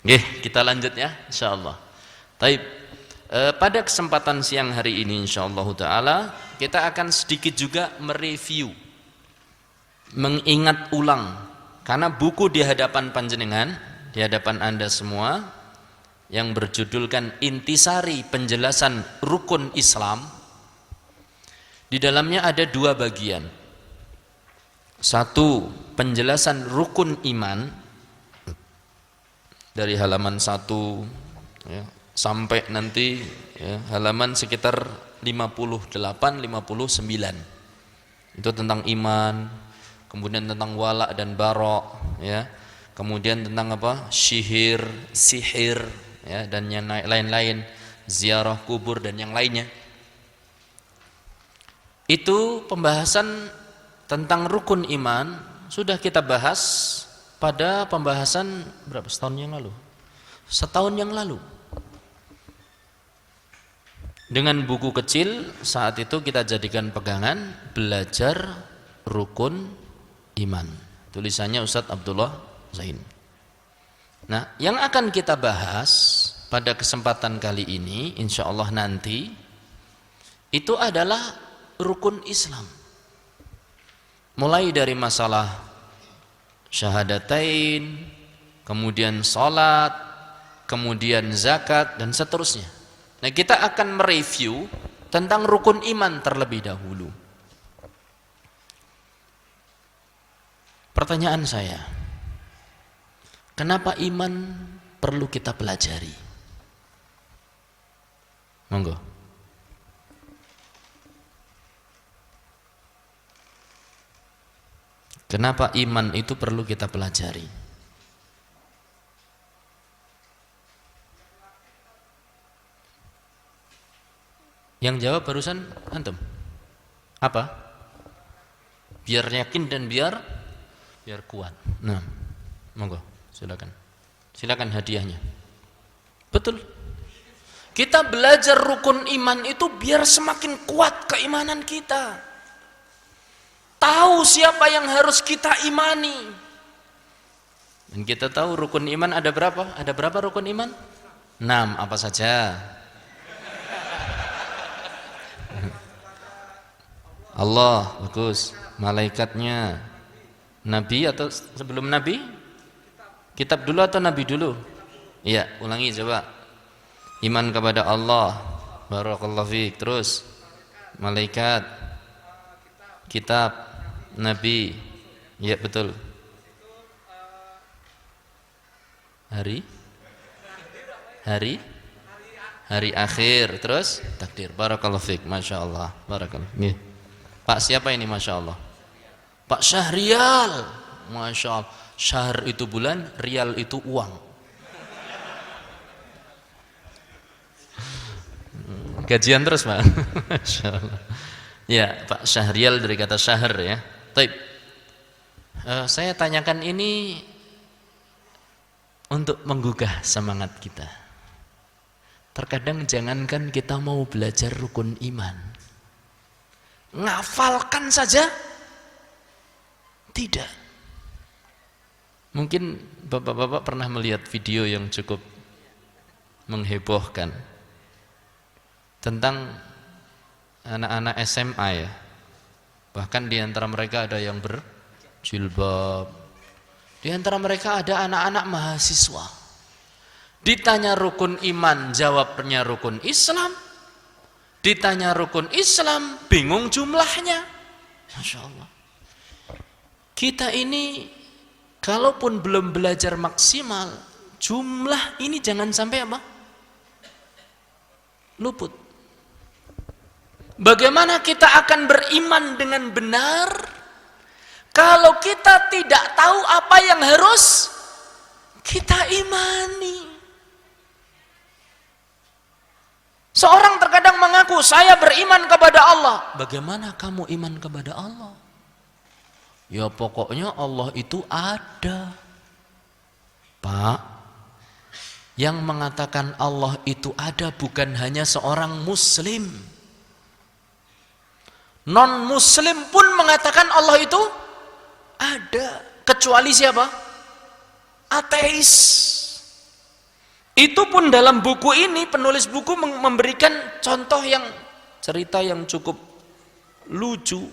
Oke, kita lanjut ya, insyaallah. Taib. Pada kesempatan siang hari ini insyaallah taala kita akan sedikit juga mereview, mengingat ulang, karena buku di hadapan panjenengan, di hadapan Anda semua yang berjudulkan Intisari Penjelasan Rukun Islam, di dalamnya ada dua bagian. Satu, penjelasan rukun iman dari halaman 1 ya, sampai nanti ya, halaman sekitar 58-59. Itu tentang iman. Kemudian tentang wala dan barok, ya. Kemudian tentang apa? Sihir, ya, dan yang lain-lain, ziarah kubur dan yang lainnya. Itu pembahasan tentang rukun iman sudah kita bahas pada pembahasan berapa? Setahun yang lalu. Setahun yang lalu. Dengan buku kecil saat itu kita jadikan pegangan, belajar rukun iman, tulisannya Ustadz Abdullah Zain. Nah, yang akan kita bahas pada kesempatan kali ini insyaallah nanti itu adalah rukun Islam, mulai dari masalah syahadatain, kemudian salat, kemudian zakat dan seterusnya. Nah, kita akan mereview tentang rukun iman terlebih dahulu. Pertanyaan saya, kenapa iman perlu kita pelajari? Monggo. Kenapa iman itu perlu kita pelajari? Yang jawab barusan antum. Apa? Biar yakin dan biar kuat. Nah, monggo, silakan. Silakan hadiahnya. Betul. Kita belajar rukun iman itu biar semakin kuat keimanan kita. Tahu siapa yang harus kita imani. Dan kita tahu rukun iman ada berapa? Ada berapa rukun iman? 6, apa saja? Allah, bagus. Malaikatnya. Nabi atau sebelum Nabi? Kitab dulu atau Nabi dulu? Iya, ulangi coba. Iman kepada Allah, barakallahu fiik. Terus malaikat, kitab, Nabi. Iya, betul. Hari akhir. Terus takdir. Barakallahu fiik. Masya Allah. Barakallahu. Nih. Pak siapa ini? Masya Allah. Pak Syahrial. Masya Allah. Syahr itu bulan, rial itu uang. Gajian terus Pak. Masya Allah. Ya, Pak Syahrial dari kata syahr ya. Taib. Saya tanyakan ini untuk menggugah semangat kita. Terkadang jangankan kita mau belajar rukun iman, ngafalkan saja Tidak. Mungkin bapak-bapak pernah melihat video yang cukup menghebohkan tentang anak-anak SMA ya. Bahkan di antara mereka ada yang berjilbab. Di antara mereka ada anak-anak mahasiswa. Ditanya rukun iman, jawabnya rukun Islam. Ditanya rukun Islam, bingung jumlahnya. Masya Allah. Kita ini kalaupun belum belajar maksimal, jumlah ini jangan sampai apa? Luput. Bagaimana kita akan beriman dengan benar kalau kita tidak tahu apa yang harus kita imani? Seorang terkadang mengaku saya beriman kepada Allah. Bagaimana kamu iman kepada Allah? Ya pokoknya Allah itu ada. Pak, yang mengatakan Allah itu ada bukan hanya seorang muslim. Non muslim pun mengatakan Allah itu ada. Kecuali siapa? Ateis. Itu pun dalam buku ini penulis buku memberikan contoh yang cerita yang cukup lucu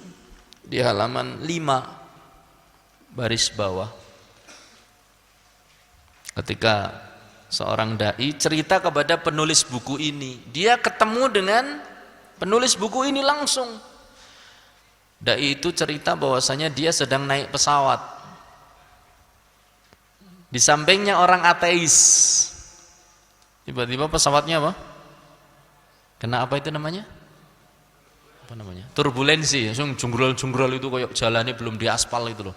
di halaman 5 baris bawah. Ketika seorang dai cerita kepada penulis buku ini, dia ketemu dengan penulis buku ini langsung. Dai itu cerita bahwasanya dia sedang naik pesawat. Di sampingnya orang ateis. Tiba-tiba pesawatnya apa? Kena apa itu namanya? Apa namanya? Turbulensi, junggrol-junggrol itu kayak jalannya belum diaspal itu loh.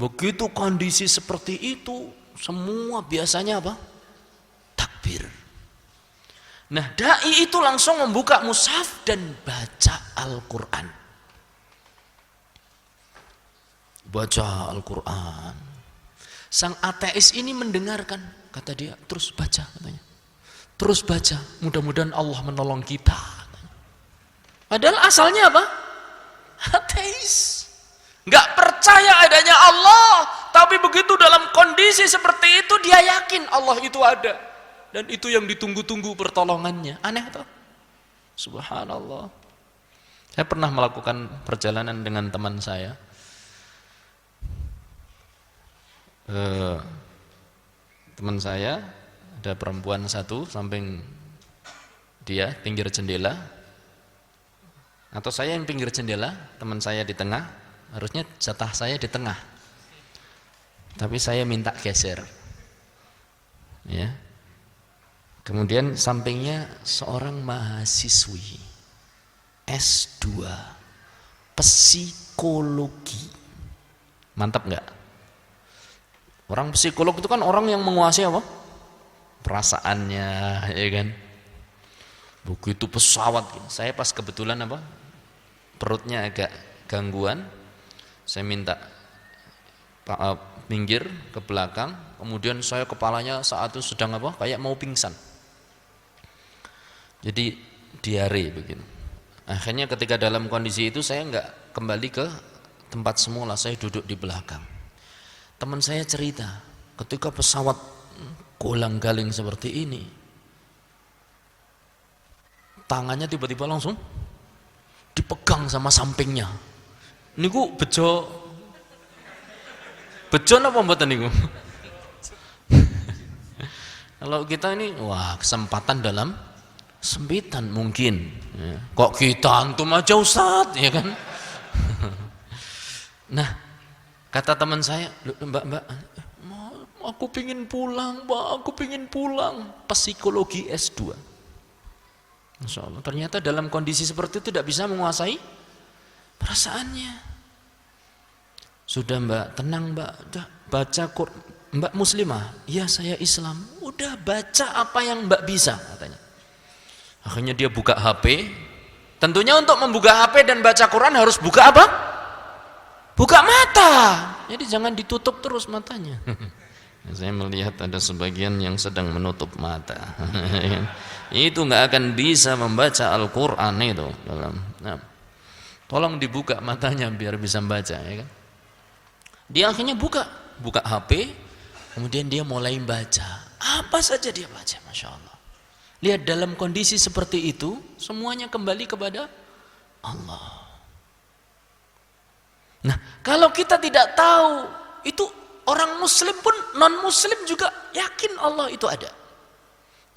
Begitu kondisi seperti itu, semua biasanya apa? Takbir. Nah, dai itu langsung membuka mushaf dan baca Al-Quran. Baca Al-Quran. Sang ateis ini mendengarkan, kata dia, terus baca katanya. Terus baca, mudah-mudahan Allah menolong kita. Padahal asalnya apa? Ateis. Nggak percaya adanya Allah, tapi begitu dalam kondisi seperti itu dia yakin Allah itu ada dan itu yang ditunggu-tunggu pertolongannya. Aneh tuh, subhanallah. Saya pernah melakukan perjalanan dengan teman saya. Teman saya ada perempuan satu samping dia pinggir jendela, atau saya yang pinggir jendela, teman saya di tengah. Harusnya jatah saya di tengah, tapi saya minta geser ya. Kemudian sampingnya seorang mahasiswi S2 psikologi. Mantap nggak? Orang psikolog itu kan orang yang menguasai apa? Perasaannya, ya kan. Begitu pesawat, saya pas kebetulan apa? Perutnya agak gangguan. Saya minta minggir ke belakang, kemudian saya kepalanya saat itu sedang apa? Kayak mau pingsan. Jadi diare begitu. Akhirnya ketika dalam kondisi itu saya nggak kembali ke tempat semula, saya duduk di belakang. Teman saya cerita, ketika pesawat golang-galing seperti ini, tangannya tiba-tiba langsung dipegang sama sampingnya. Niku bejo apa mboten niku? Kalau kita ini, wah kesempatan dalam sempitan mungkin. Ya. Kok kita antum aja Ustaz, ya kan? Nah, kata teman saya, Mbak, aku pingin pulang, Mbak, aku pingin pulang. Psikologi S2. Masya Allah, ternyata dalam kondisi seperti itu tidak bisa menguasai perasaannya. Sudah Mbak, tenang Mbak, udah baca Quran. Mbak muslimah? Iya saya Islam. Udah baca apa yang Mbak bisa katanya. Akhirnya dia buka HP. Tentunya untuk membuka HP dan baca Quran harus buka apa? Buka mata. Jadi jangan ditutup terus matanya. Saya melihat ada sebagian yang sedang menutup mata. Itu nggak akan bisa membaca Al-Quran itu dalam. Nah. tolong dibuka matanya biar bisa baca, ya kan? Dia akhirnya buka HP, kemudian dia mulai baca. Apa saja dia baca, Masya Allah. Lihat, dalam kondisi seperti itu, semuanya kembali kepada Allah. Nah, kalau kita tidak tahu, itu orang muslim pun, non muslim juga yakin Allah itu ada.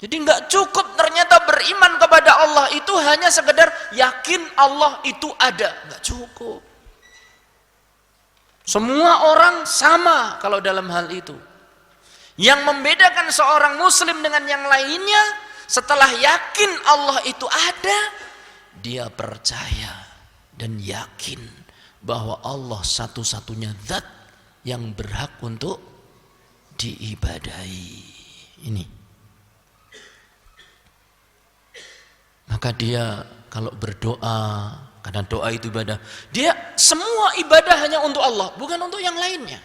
Jadi nggak cukup ternyata beriman kepada Allah itu hanya sekedar yakin Allah itu ada, nggak cukup. Semua orang sama kalau dalam hal itu. Yang membedakan seorang muslim dengan yang lainnya, setelah yakin Allah itu ada, dia percaya dan yakin bahwa Allah satu-satunya zat yang berhak untuk diibadahi. Ini. Maka dia kalau berdoa, karena doa itu ibadah, dia semua ibadah hanya untuk Allah, bukan untuk yang lainnya.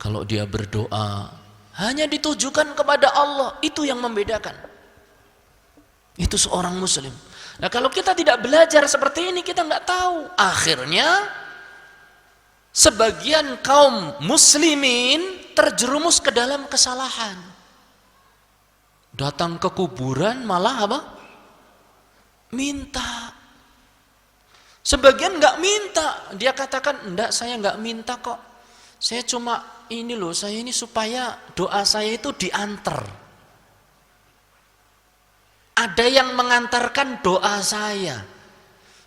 Kalau dia berdoa hanya ditujukan kepada Allah, itu yang membedakan. Itu seorang muslim. Nah, kalau kita tidak belajar seperti ini, kita nggak tahu. Akhirnya sebagian kaum muslimin terjerumus ke dalam kesalahan. Datang ke kuburan malah apa? Minta. Sebagian nggak minta, dia katakan, enggak, saya nggak minta kok. Saya cuma ini loh, saya ini supaya doa saya itu diantar. Ada yang mengantarkan doa saya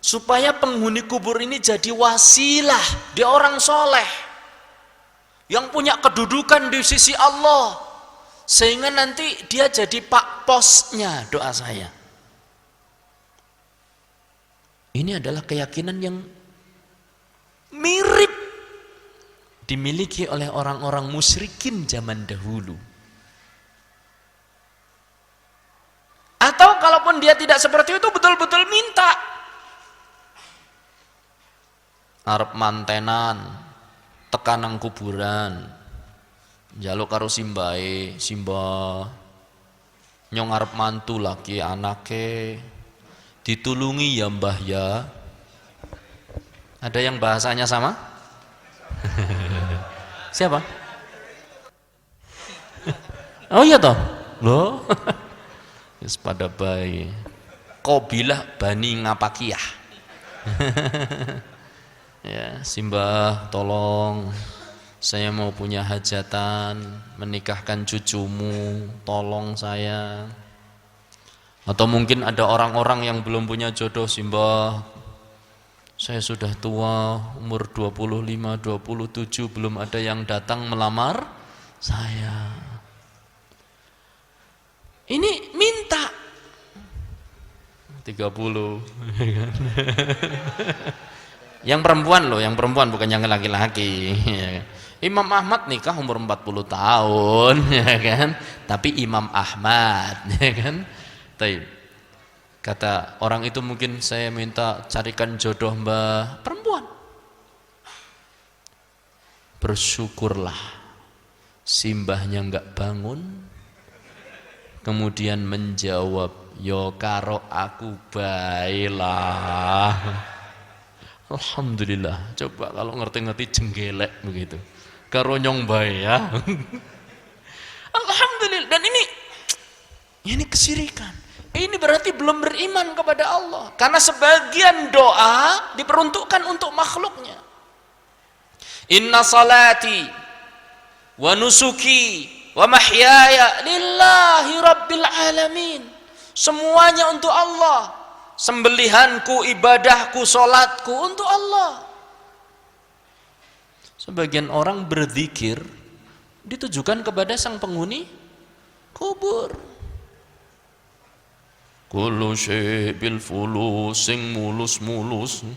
supaya penghuni kubur ini jadi wasilah, dia orang soleh yang punya kedudukan di sisi Allah, sehingga nanti dia jadi pak posnya doa saya. Ini adalah keyakinan yang mirip dimiliki oleh orang-orang musyrikin zaman dahulu. Atau kalaupun dia tidak seperti itu, betul-betul minta. Arep mantenan, tekanang kuburan, njaluk karo simbahe, simbah nyong arep mantu lagi anake, ditulungi ya mbah ya. Ada yang bahasanya sama? Siapa? Oh iya toh? Loh. Wis pada bayi. Qabilah Bani Ngapakiyah. Ya, simbah tolong, saya mau punya hajatan, menikahkan cucumu, tolong saya. Atau mungkin ada orang-orang yang belum punya jodoh, simbah, saya sudah tua, umur 25, 27, belum ada yang datang melamar saya. Ini minta 30. Yang perempuan loh, yang perempuan bukan yang laki-laki. Imam Ahmad nikah umur 40 tahun, ya kan? Tapi Imam Ahmad, ya kan? Kata orang itu, mungkin saya minta carikan jodoh mbah perempuan. Bersyukurlah simbahnya enggak bangun, kemudian menjawab, yo karo aku baiklah. Alhamdulillah. Coba kalau ngerti-ngerti jenggelek begitu, karo nyong bae ya. Alhamdulillah. Dan ini kesirikan. Ini berarti belum beriman kepada Allah, karena sebagian doa diperuntukkan untuk makhluknya. Inna salati wa nusuki wa mahyaya lillahi rabbil alamin. Semuanya untuk Allah. Sembelihanku, ibadahku, salatku untuk Allah. Sebagian orang berzikir ditujukan kepada sang penghuni kubur. Kullu syai' bil fulus, sing mulus-mulus.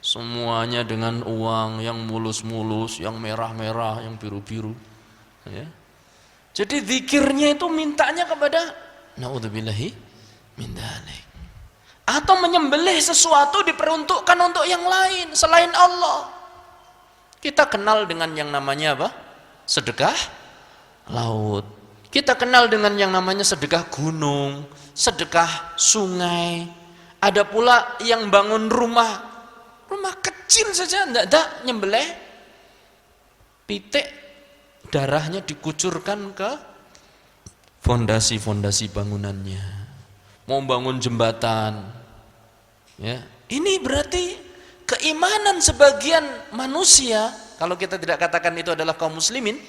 Semuanya dengan uang yang mulus-mulus, yang merah-merah, yang biru-biru. Ya. Jadi zikirnya itu mintanya kepada naudzubillahi min dzalik. Atau menyembelih sesuatu diperuntukkan untuk yang lain selain Allah. Kita kenal dengan yang namanya apa? Sedekah laut. Kita kenal dengan yang namanya sedekah gunung, sedekah sungai. Ada pula yang bangun rumah kecil saja, enggak ada nyembelih pitik, darahnya dikucurkan ke fondasi-fondasi bangunannya. Mau bangun jembatan, ya. Ini berarti keimanan sebagian manusia. Kalau kita tidak katakan itu adalah kaum muslimin,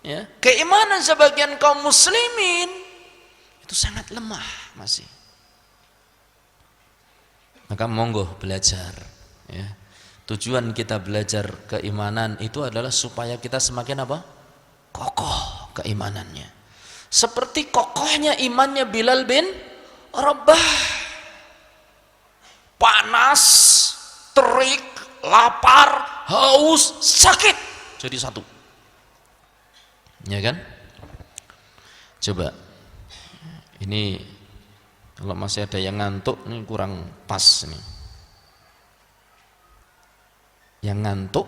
ya, keimanan sebagian kaum muslimin itu sangat lemah masih. Maka monggo belajar, ya. Tujuan kita belajar keimanan itu adalah supaya kita semakin apa? Kokoh keimanannya. Seperti kokohnya imannya Bilal bin Rabah. Panas, terik, lapar, haus, sakit jadi satu. Ya kan? Coba ini kalau masih ada yang ngantuk ini kurang pas nih. Yang ngantuk,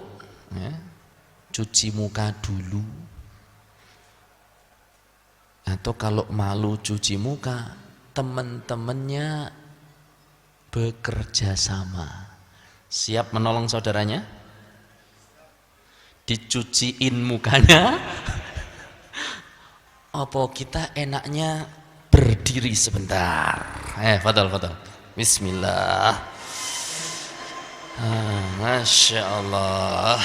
ya, cuci muka dulu. Atau kalau malu cuci muka, teman-temannya bekerja sama. Siap menolong saudaranya? Dicuciin mukanya. Apa kita enaknya berdiri sebentar? Fadal. Bismillah. Masya Allah.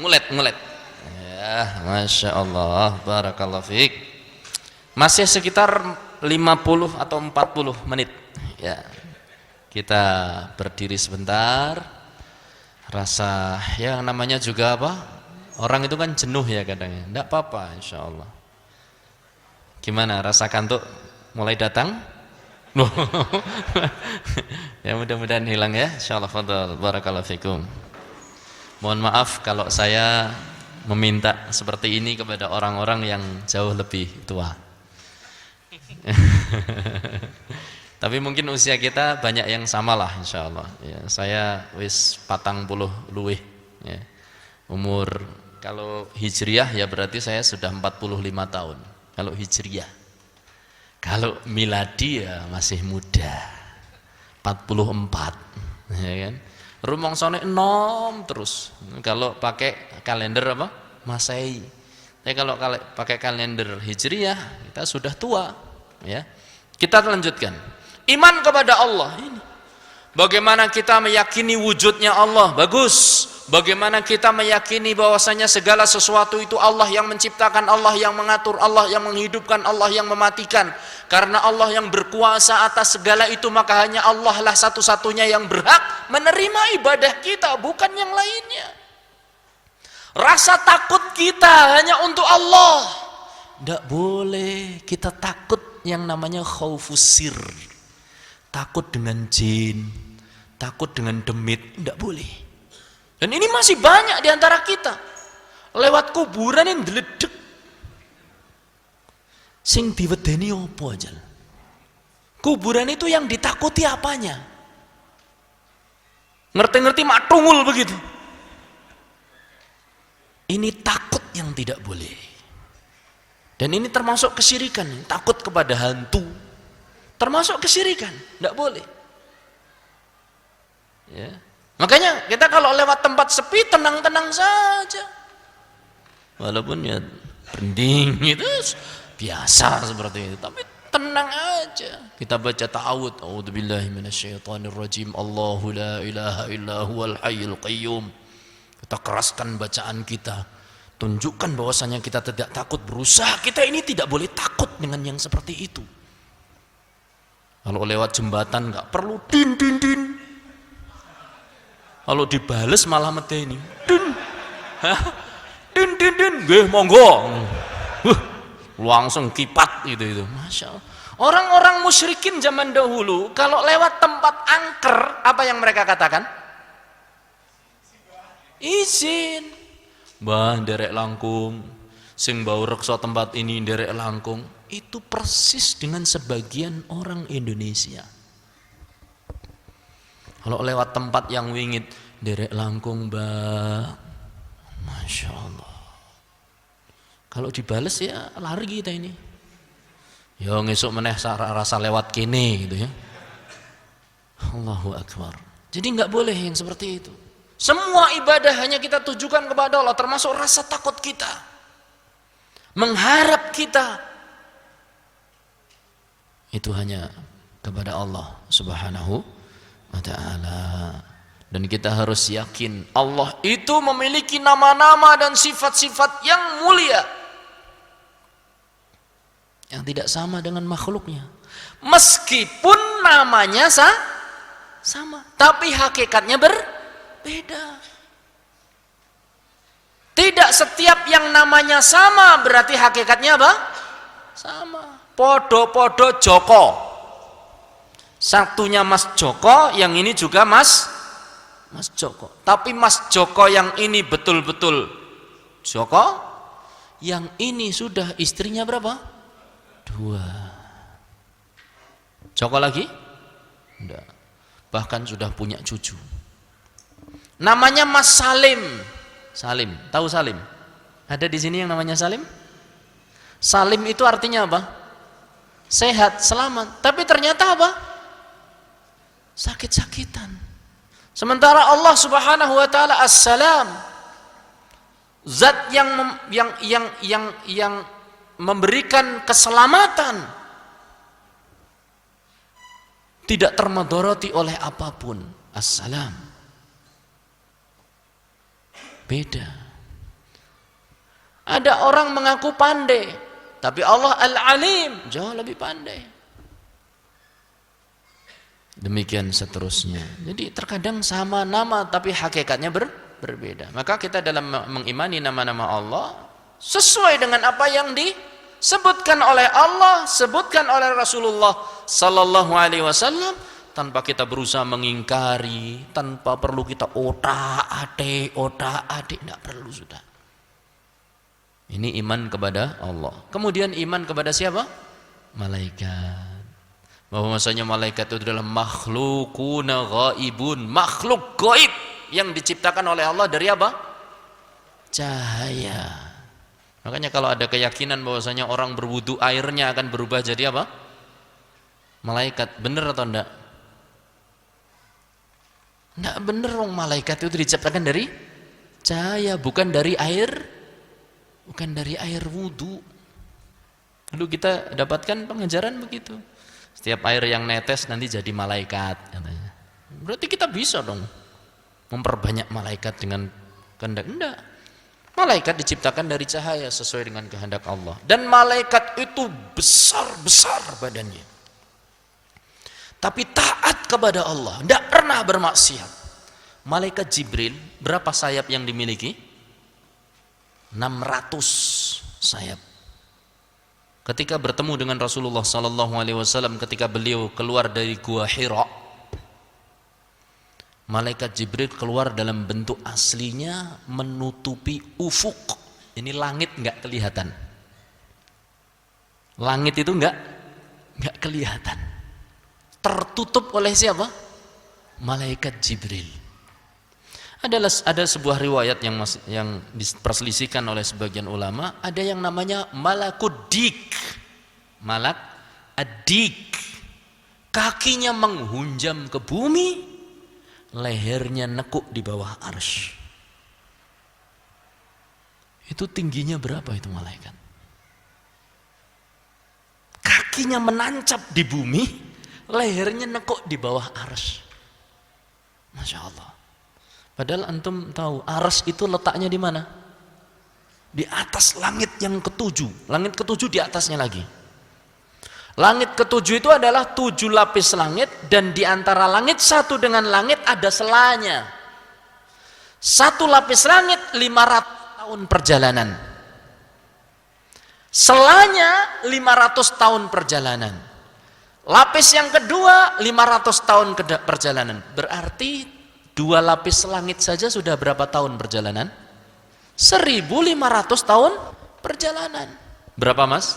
Ngulet. Ya, Masya Allah. Barakallahu fiik. Masih sekitar 50 atau 40 menit. Ya. Kita berdiri sebentar. Rasa ya namanya juga apa? Orang itu kan jenuh ya kadang-kadang. Enggak apa-apa insyaallah. Gimana rasa kantuk mulai datang? Ya mudah-mudahan hilang ya insyaallah. Fadhal barakallahu fikum. Mohon maaf kalau saya meminta seperti ini kepada orang-orang yang jauh lebih tua. Tapi mungkin usia kita banyak yang samalah insyaallah. Ya, saya wis 40 luwih ya. Umur kalau hijriah ya berarti saya sudah 45 tahun. Kalau hijriah. Kalau miladi ya masih muda. 44. Ya kan? Rumongsone enom terus. Kalau pakai kalender apa? Masehi. Tapi kalau pakai kalender hijriah kita sudah tua, ya. Kita lanjutkan. Iman kepada Allah ini. Bagaimana kita meyakini wujudnya Allah? Bagus. Bagaimana kita meyakini bahwasanya segala sesuatu itu Allah yang menciptakan, Allah yang mengatur, Allah yang menghidupkan, Allah yang mematikan. Karena Allah yang berkuasa atas segala itu, maka hanya Allah lah satu-satunya yang berhak menerima ibadah kita, bukan yang lainnya. Rasa takut kita hanya untuk Allah. Tidak boleh kita takut yang namanya khaufus sir. Takut dengan jin, takut dengan demit, tidak boleh. Dan ini masih banyak di antara kita. Lewat kuburan yang deledek. Sing diwedeni apa aja. Kuburan itu yang ditakuti apanya? Ngerti-ngerti matungul begitu. Ini takut yang tidak boleh. Dan ini termasuk kesyirikan, takut kepada hantu. Termasuk kesyirikan, tidak boleh. Ya. Makanya kita kalau lewat tempat sepi tenang-tenang saja. Walaupun ya berending itu biasa seperti itu, tapi tenang aja. Kita baca ta'awudz, a'udzubillahi minasyaitonirrajim, Allahu la ilaha illa huwal hayyul qayyum. Kita keraskan bacaan kita. Tunjukkan bahwasanya kita tidak takut, berusaha. Kita ini tidak boleh takut dengan yang seperti itu. Kalau lewat jembatan nggak perlu din. Kalau dibales malah medeni. Din. Nggih monggo. Langsung kipat gitu. Masya Allah. Orang-orang musyrikin zaman dahulu kalau lewat tempat angker, apa yang mereka katakan? Izin. Mbah nderek langkung. Sing bau reksa tempat ini nderek langkung. Itu persis dengan sebagian orang Indonesia. Kalau lewat tempat yang wingit, derek langkung mbak, Masya Allah. Kalau dibales ya lari kita ini. Ya ngesuk meneh rasa lewat kene gitu ya. Allahu Akbar. Jadi nggak boleh yang seperti itu. Semua ibadah hanya kita tujukan kepada Allah, termasuk rasa takut kita, mengharap kita, itu hanya kepada Allah Subhanahu wa ta'ala. Dan kita harus yakin Allah itu memiliki nama-nama dan sifat-sifat yang mulia, yang tidak sama dengan makhluknya. Meskipun namanya sama, tapi hakikatnya berbeda. Tidak setiap yang namanya sama berarti hakikatnya apa? Sama. Podo-podo Joko. Satunya Mas Joko, yang ini juga Mas Joko. Tapi Mas Joko yang ini betul-betul Joko, yang ini sudah istrinya berapa? 2. Joko lagi? Enggak. Bahkan sudah punya cucu. Namanya Mas Salim. Salim, tahu Salim? Ada di sini yang namanya Salim? Salim itu artinya apa? Sehat, selamat. Tapi ternyata apa? Sakit-sakitan. Sementara Allah Subhanahu wa taala As-Salam, zat yang memberikan keselamatan, tidak termadharati oleh apapun. As-Salam. Beda. Ada orang mengaku pandai, tapi Allah Al-Alim, jauh lebih pandai. Demikian seterusnya. Jadi terkadang sama nama tapi hakikatnya berbeda. Maka kita dalam mengimani nama-nama Allah sesuai dengan apa yang disebutkan oleh Allah, sebutkan oleh Rasulullah sallallahu alaihi wasallam, tanpa kita berusaha mengingkari, tanpa perlu kita otak-atik, tidak perlu sudah. Ini iman kepada Allah. Kemudian iman kepada siapa? Malaikat. Bahwasanya malaikat itu adalah makhlukuna ghaibun, makhluk gaib yang diciptakan oleh Allah dari apa? Cahaya. Makanya kalau ada keyakinan bahwasanya orang berwudu airnya akan berubah jadi apa? Malaikat, benar atau enggak? Enggak benar, dong. Malaikat itu diciptakan dari cahaya, bukan dari air, bukan dari air wudu. Lalu kita dapatkan pengajaran begitu. Setiap air yang netes nanti jadi malaikat katanya. Berarti kita bisa dong memperbanyak malaikat dengan kehendak. Enggak. Malaikat diciptakan dari cahaya sesuai dengan kehendak Allah. Dan malaikat itu besar-besar badannya. Tapi taat kepada Allah, tidak pernah bermaksiat. Malaikat Jibril, berapa sayap yang dimiliki? 600 sayap. Ketika bertemu dengan Rasulullah sallallahu alaihi wasallam ketika beliau keluar dari Gua Hira, malaikat Jibril keluar dalam bentuk aslinya menutupi ufuk. Ini langit enggak kelihatan. Langit itu enggak kelihatan. Tertutup oleh siapa? Malaikat Jibril. Ada sebuah riwayat yang diperselisihkan oleh sebagian ulama, ada yang namanya Malakut Dik. Malak Ad-Dik. Kakinya menghunjam ke bumi, lehernya nekuk di bawah arsy. Itu tingginya berapa itu malaikat? Kakinya menancap di bumi, lehernya nekuk di bawah arsy. Masya Allah. Padahal antum tahu arsy itu letaknya di mana? Di atas langit yang ketujuh. Langit ketujuh di atasnya lagi. Langit ketujuh itu adalah 7 lapis langit, dan di antara langit satu dengan langit ada selanya. Satu lapis langit 500 tahun perjalanan. Selanya 500 tahun perjalanan. Lapis yang kedua 500 tahun perjalanan. Berarti 2 lapis langit saja sudah berapa tahun perjalanan? 1500 tahun perjalanan. Berapa mas?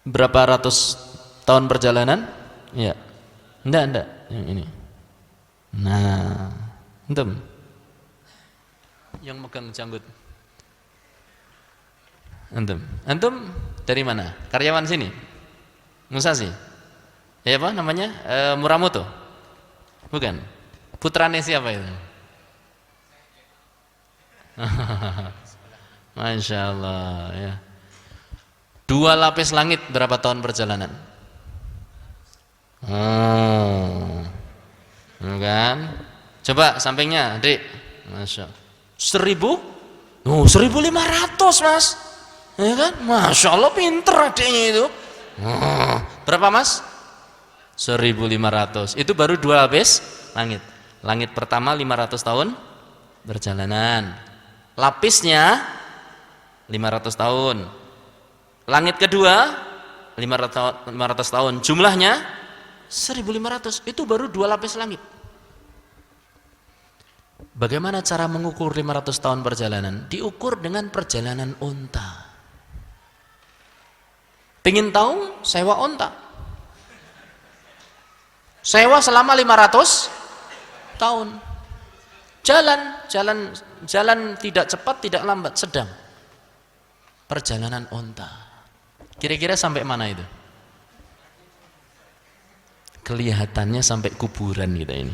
Berapa ratus tahun perjalanan? Ya. Enggak. Yang ini. Nah, antum yang megang janggut. Antum dari mana? Karyawan sini? Musashi? Ya apa namanya? Muramoto? Bukan? Putrane siapa itu? Masya Allah ya. 2 lapis langit berapa tahun perjalanan? Oh, kan? Coba sampingnya, adik. Masya Allah. 1000? Oh, 1500 mas. Ya kan? Masya Allah pinter adiknya itu. Oh, berapa mas? 1500. Itu baru 2 lapis langit. Langit pertama 500 tahun perjalanan. Lapisnya 500 tahun. Langit kedua 500 tahun. Jumlahnya 1500. Itu baru 2 lapis langit. Bagaimana cara mengukur 500 tahun perjalanan? Diukur dengan perjalanan unta. Pengen tahu? Sewa unta. Sewa selama 500 tahun. Jalan tidak cepat, tidak lambat, sedang. Perjalanan unta. Kira-kira sampai mana itu? Kelihatannya sampai kuburan kita ini.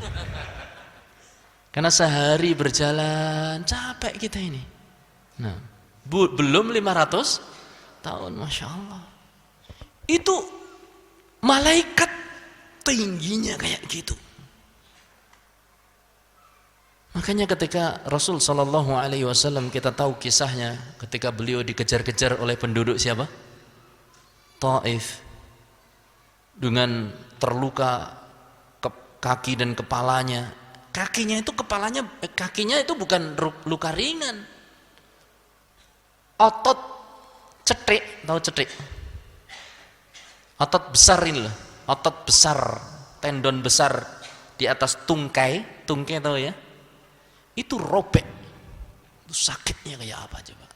Karena sehari berjalan, capek kita ini. Nah, belum 500 tahun, Masya Allah. Itu malaikat tingginya kayak gitu. Makanya ketika Rasul Shallallahu Alaihi Wasallam, kita tahu kisahnya ketika beliau dikejar-kejar oleh penduduk siapa? Taif, dengan terluka kaki dan kepalanya. Kakinya itu bukan luka ringan. Otot cetik, tahu cetik? Otot besar ini loh, otot besar, tendon besar di atas tungkai tahu ya? Itu robek. Itu sakitnya kayak apa coba?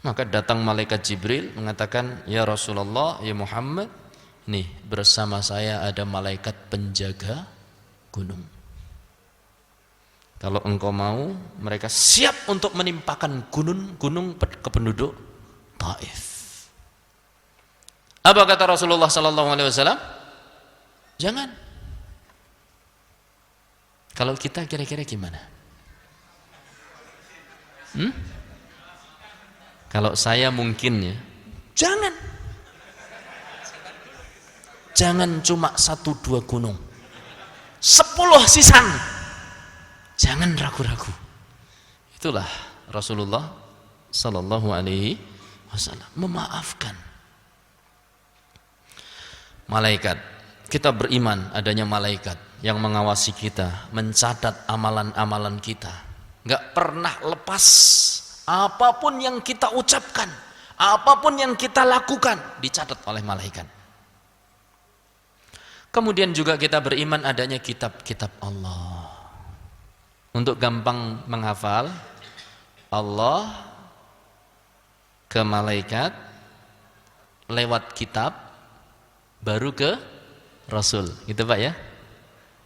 Maka datang malaikat Jibril mengatakan, "Ya Rasulullah, ya Muhammad, nih bersama saya ada malaikat penjaga gunung. Kalau engkau mau, mereka siap untuk menimpakan gunung ke penduduk Taif." Apa kata Rasulullah sallallahu alaihi wasallam? Jangan. Kalau kita kira-kira gimana? Kalau saya mungkin ya, jangan. Jangan cuma 1-2 gunung. 10 sisan. Jangan ragu-ragu. Itulah Rasulullah sallallahu alaihi wasallam memaafkan. Malaikat, kita beriman adanya malaikat yang mengawasi kita, mencatat amalan-amalan kita. Enggak pernah lepas. Apapun yang kita ucapkan, apapun yang kita lakukan dicatat oleh malaikat. Kemudian juga kita beriman adanya kitab-kitab Allah. Untuk gampang menghafal, Allah ke malaikat lewat kitab, baru ke Rasul, gitu Pak ya.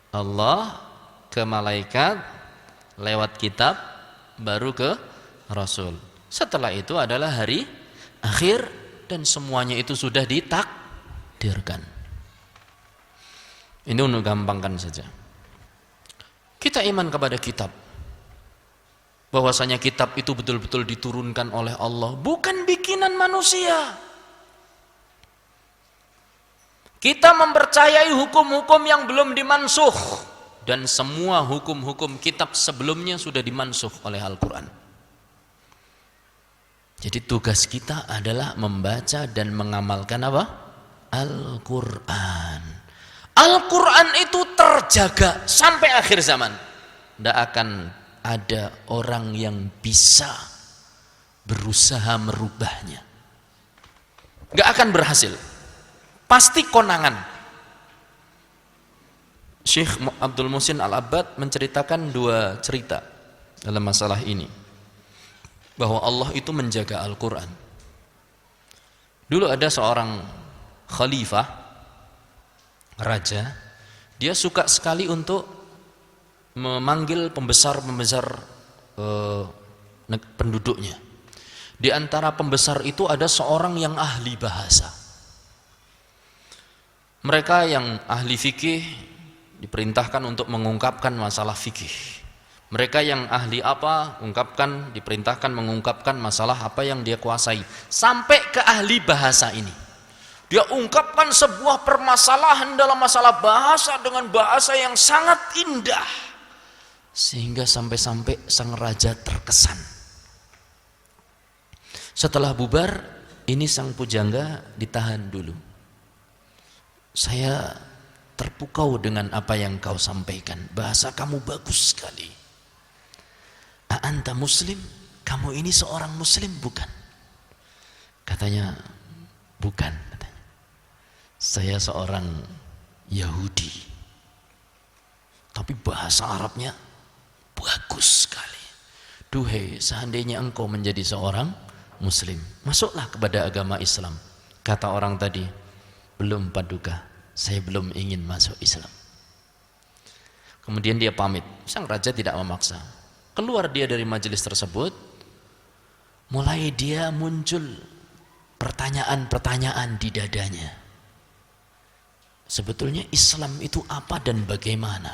Allah ke malaikat lewat kitab, baru ke Rasul. Setelah itu adalah hari akhir dan semuanya itu sudah ditakdirkan. Ini untuk gampangkan saja. Kita iman kepada kitab, bahwasanya kitab itu betul-betul diturunkan oleh Allah, bukan bikinan manusia. Kita mempercayai hukum-hukum yang belum dimansuh, dan semua hukum-hukum kitab sebelumnya sudah dimansuh oleh Al-Quran. Jadi tugas kita adalah membaca dan mengamalkan apa? Al-Quran. Al-Quran itu terjaga sampai akhir zaman. Tidak akan ada orang yang bisa berusaha merubahnya. Tidak akan berhasil. Pasti konangan. Syekh Abdul Muhsin Al-Abbad menceritakan 2 cerita dalam masalah ini, bahwa Allah itu menjaga Al-Quran. Dulu ada seorang khalifah, raja, dia suka sekali untuk memanggil pembesar-pembesar penduduknya. Di antara pembesar itu ada seorang yang ahli bahasa. Mereka yang ahli fikih diperintahkan untuk mengungkapkan masalah fikih. Mereka yang ahli apa, diperintahkan mengungkapkan masalah apa yang dia kuasai. Sampai ke ahli bahasa ini. Dia ungkapkan sebuah permasalahan dalam masalah bahasa dengan bahasa yang sangat indah. Sehingga sampai-sampai sang raja terkesan. Setelah bubar, ini sang pujangga ditahan dulu. Saya terpukau dengan apa yang kau sampaikan. Bahasa kamu bagus sekali. A'anta muslim? Kamu ini seorang muslim bukan? Katanya, bukan. Katanya. Saya seorang Yahudi. Tapi bahasa Arabnya bagus sekali. Duhai, seandainya engkau menjadi seorang muslim, masuklah kepada agama Islam. Kata orang tadi, belum paduka, saya belum ingin masuk Islam. Kemudian dia pamit. Sang raja tidak memaksa. Keluar dia dari majelis tersebut. Mulai dia muncul pertanyaan-pertanyaan di dadanya. Sebetulnya Islam itu apa dan bagaimana?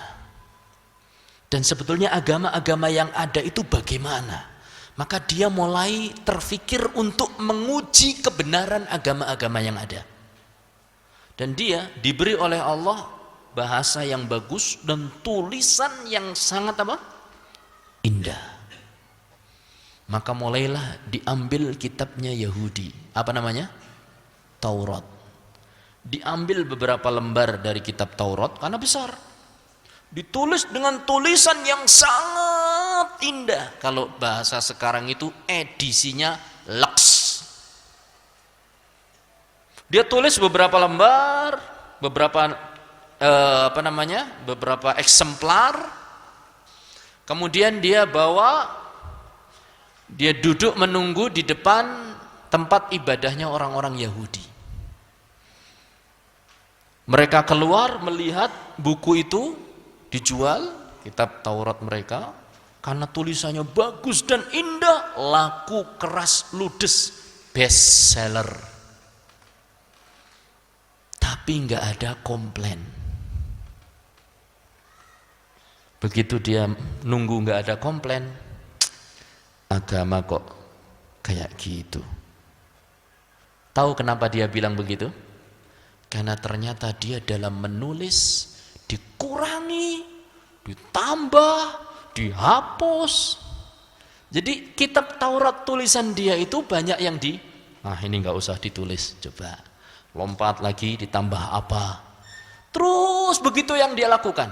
Dan sebetulnya agama-agama yang ada itu bagaimana? Maka dia mulai terfikir untuk menguji kebenaran agama-agama yang ada. Dan dia diberi oleh Allah bahasa yang bagus dan tulisan yang sangat apa? Indah. Maka mulailah diambil kitabnya Yahudi. Apa namanya? Taurat. Diambil beberapa lembar dari kitab Taurat karena besar. Ditulis dengan tulisan yang sangat indah. Kalau bahasa sekarang itu edisinya Lux. Dia tulis beberapa lembar, beberapa beberapa eksemplar. Kemudian dia bawa, dia duduk menunggu di depan tempat ibadahnya orang-orang Yahudi. Mereka keluar melihat buku itu dijual, kitab Taurat mereka, karena tulisannya bagus dan indah, laku keras ludes, bestseller. Tapi nggak ada komplain. Begitu dia nunggu nggak ada komplain, agama kok kayak gitu. Tahu kenapa dia bilang begitu? Karena ternyata dia dalam menulis dikurangi, ditambah, dihapus. Jadi kitab Taurat tulisan dia itu banyak yang ini nggak usah ditulis, coba lompat lagi ditambah apa. Terus begitu yang dia lakukan.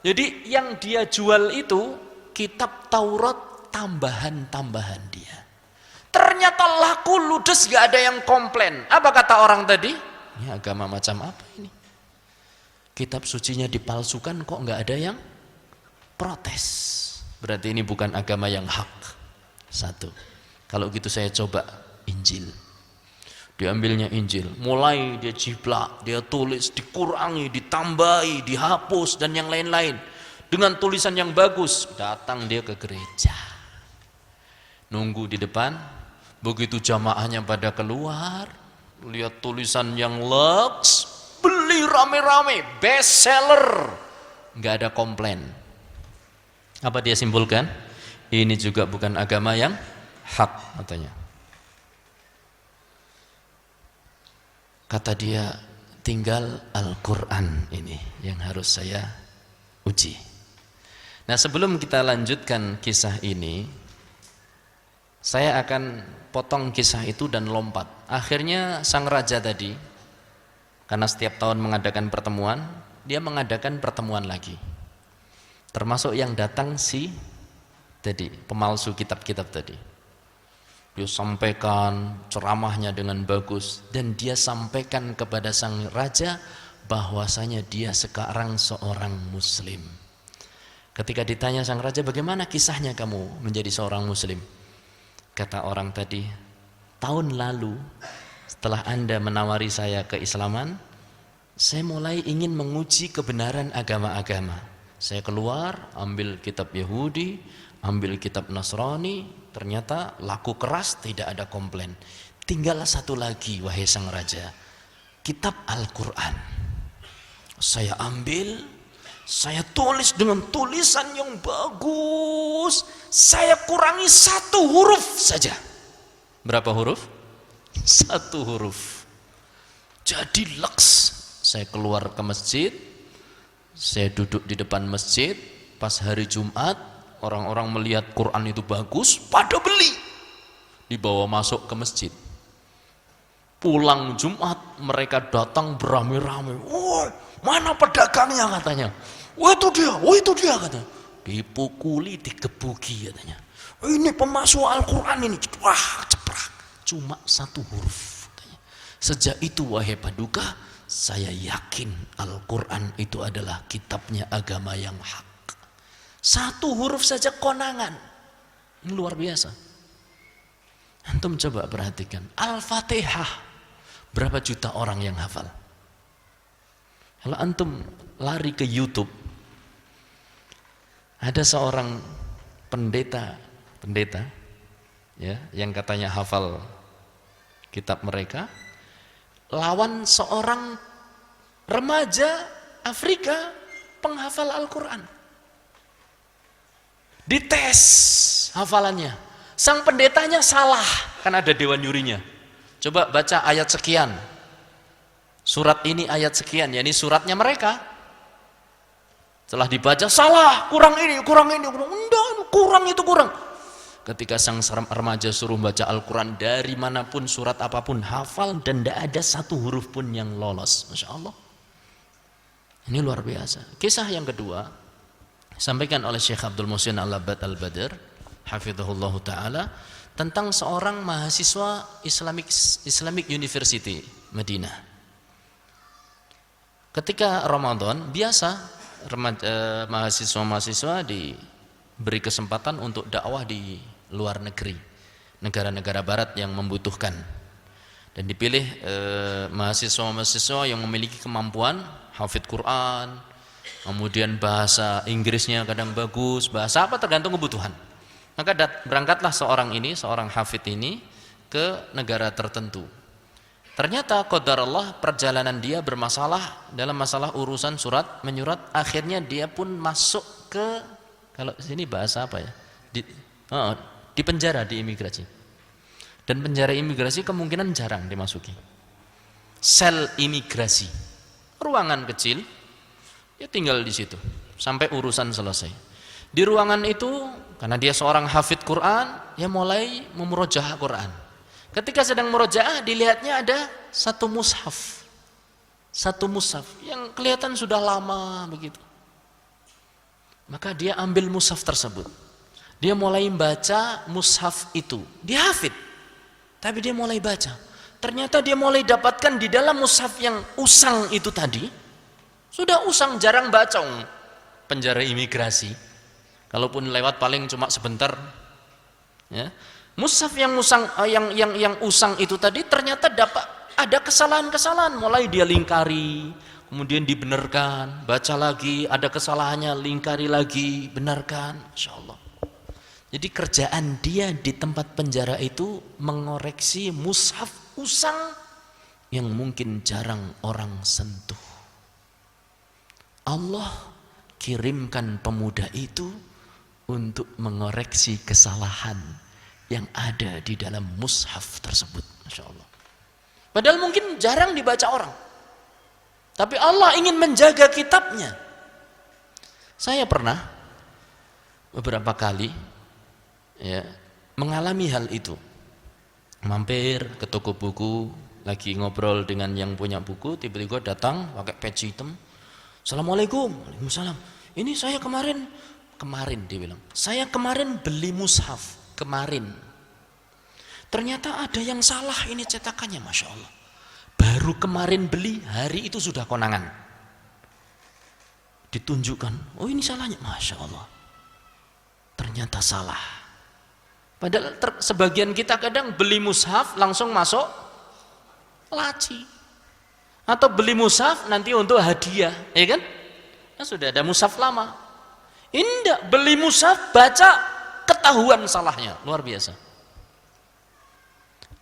Jadi yang dia jual itu kitab Taurat tambahan-tambahan dia. Ternyata laku ludes, gak ada yang komplain. Apa kata orang tadi? Ini agama macam apa ini? Kitab sucinya dipalsukan kok nggak ada yang protes. Berarti ini bukan agama yang hak. Satu. Kalau gitu saya coba Injil. Diambilnya Injil, mulai dia jiplak, dia tulis, dikurangi, ditambahi, dihapus dan yang lain-lain. Dengan tulisan yang bagus, datang dia ke gereja. Nunggu di depan, begitu jamaahnya pada keluar, lihat tulisan yang lux, beli rame-rame, bestseller, nggak ada komplain. Apa dia simpulkan? Ini juga bukan agama yang hak, katanya. Kata dia, tinggal Al-Quran ini yang harus saya uji. Nah, sebelum kita lanjutkan kisah ini, saya akan potong kisah itu dan lompat. Akhirnya sang raja tadi, karena setiap tahun mengadakan pertemuan, dia mengadakan pertemuan lagi. Termasuk yang datang si tadi, pemalsu kitab-kitab tadi. Dia sampaikan ceramahnya dengan bagus, dan dia sampaikan kepada sang raja bahwasanya dia sekarang seorang muslim. Ketika ditanya sang raja, bagaimana kisahnya kamu menjadi seorang muslim? Kata orang tadi, tahun lalu setelah Anda menawari saya keislaman, saya mulai ingin menguji kebenaran agama-agama. Saya keluar, ambil kitab Yahudi, ambil kitab Nasrani, ternyata laku keras, tidak ada komplain. Tinggal satu lagi, wahai sang raja, kitab Al-Quran. Saya ambil, saya tulis dengan tulisan yang bagus, saya kurangi 1 huruf saja. Berapa huruf? 1 huruf. Jadi laks. Saya keluar ke masjid, saya duduk di depan masjid, pas hari Jumat, orang-orang melihat Quran itu bagus, pada beli, dibawa masuk ke masjid. Pulang Jumat, mereka datang beramai-ramai. "Oh, mana pedagangnya?" katanya. "Oh itu dia katanya. Dipukuli, digebuki katanya. "Ini pemasuk Al-Quran ini." Wah, ceprak. Cuma 1 huruf katanya. Sejak itu, wahai Paduka, saya yakin Al-Quran itu adalah kitabnya agama yang hak. 1 huruf saja konangan. Ini luar biasa. Antum coba perhatikan, Al-Fatihah berapa juta orang yang hafal? Kalau antum lari ke YouTube, ada seorang pendeta ya, yang katanya hafal kitab mereka, lawan seorang remaja Afrika penghafal Al-Quran. Dites hafalannya, sang pendetanya salah, kan ada dewan jurinya. Coba baca ayat sekian, surat ini ayat sekian, yakni suratnya mereka. Setelah dibaca, salah, kurang ini, enggak, kurang. Ketika sang remaja suruh baca Al-Quran dari manapun, surat apapun, hafal, dan tidak ada 1 huruf pun yang lolos. Masya Allah. Ini luar biasa. Kisah yang kedua sampaikan oleh Syekh Abdul Muhsin Al-Abbad Al-Badr hafizahullah ta'ala, tentang seorang mahasiswa Islamic University Madinah. Ketika Ramadan, biasa mahasiswa-mahasiswa diberi kesempatan untuk dakwah di luar negeri, negara-negara barat yang membutuhkan, dan dipilih mahasiswa-mahasiswa yang memiliki kemampuan hafidz Quran, kemudian bahasa Inggrisnya kadang bagus, bahasa apa tergantung kebutuhan. Maka berangkatlah seorang hafidz ini ke negara tertentu. Ternyata qadarullah perjalanan dia bermasalah dalam masalah urusan surat menyurat, akhirnya dia pun masuk ke, kalau sini bahasa apa ya, di penjara, di imigrasi. Dan penjara imigrasi kemungkinan jarang dimasuki. Sel imigrasi, ruangan kecil, dia tinggal di situ sampai urusan selesai. Di ruangan itu, karena dia seorang hafidz Quran, dia mulai memurojaah Quran. Ketika sedang murojaah, dilihatnya ada satu mushaf yang kelihatan sudah lama begitu. Maka dia ambil mushaf tersebut, dia mulai baca mushaf itu. Dia hafidz, tapi dia mulai baca. Ternyata dia mulai dapatkan di dalam mushaf yang usang itu tadi, sudah usang, jarang baca. Penjara imigrasi, kalaupun lewat paling cuma sebentar, ya. Mushaf yang usang itu tadi ternyata dapat ada kesalahan-kesalahan, mulai dia lingkari, kemudian dibenarkan, baca lagi, ada kesalahannya, lingkari lagi, benarkan. Insya Allah. Jadi kerjaan dia di tempat penjara itu mengoreksi mushaf usang yang mungkin jarang orang sentuh. Allah kirimkan pemuda itu untuk mengoreksi kesalahan yang ada di dalam mushaf tersebut. Masya Allah. Padahal mungkin jarang dibaca orang, tapi Allah ingin menjaga kitabnya. Saya pernah beberapa kali ya mengalami hal itu. Mampir ke toko buku, lagi ngobrol dengan yang punya buku, tiba-tiba datang pakai peci hitam. Assalamualaikum. Waalaikumsalam. Ini saya kemarin dia bilang, saya kemarin beli mushaf. Kemarin ternyata ada yang salah ini cetakannya. Masya Allah, baru kemarin beli, hari itu sudah konangan. Ditunjukkan, oh ini salahnya. Masya Allah, ternyata salah. Padahal sebagian kita kadang beli mushaf langsung masuk laci, atau beli mushaf nanti untuk hadiah, ya kan? Nah, sudah ada mushaf lama. Indah, beli mushaf baca ketahuan salahnya, luar biasa.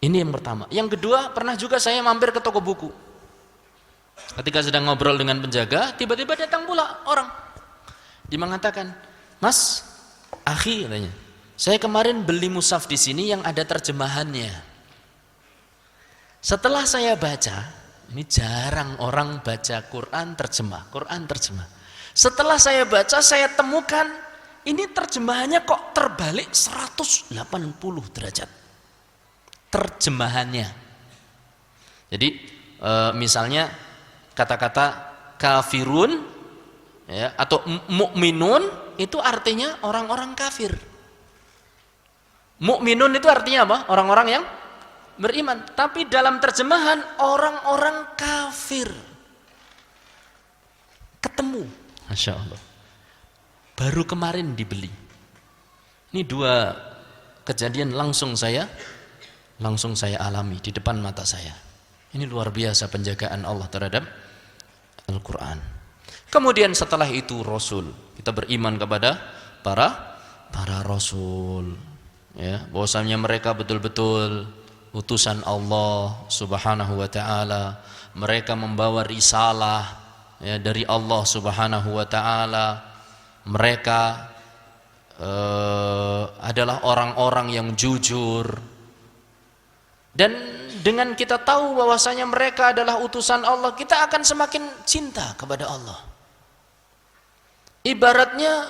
Ini yang pertama. Yang kedua, pernah juga saya mampir ke toko buku. Ketika sedang ngobrol dengan penjaga, tiba-tiba datang pula orang. Dia mengatakan, "Mas, akhi," katanya, "saya kemarin beli mushaf di sini yang ada terjemahannya. Setelah saya baca," ini jarang orang baca Quran terjemah. Setelah saya baca, saya temukan ini terjemahannya kok terbalik 180 derajat. Terjemahannya. Jadi misalnya kata-kata kafirun ya, atau mukminun itu artinya orang-orang kafir. Mukminun itu artinya apa? Orang-orang yang beriman. Tapi dalam terjemahan orang-orang kafir. Ketemu. Masya Allah. Baru kemarin dibeli. Ini dua kejadian langsung saya alami di depan mata saya. Ini luar biasa penjagaan Allah terhadap Al-Quran. Kemudian setelah itu Rasul, kita beriman kepada para Rasul, ya, bahwasanya mereka betul-betul utusan Allah Subhanahu wa Ta'ala. Mereka membawa risalah ya, dari Allah Subhanahu wa Ta'ala. Mereka adalah orang-orang yang jujur. Dan dengan kita tahu bahwasanya mereka adalah utusan Allah, kita akan semakin cinta kepada Allah. Ibaratnya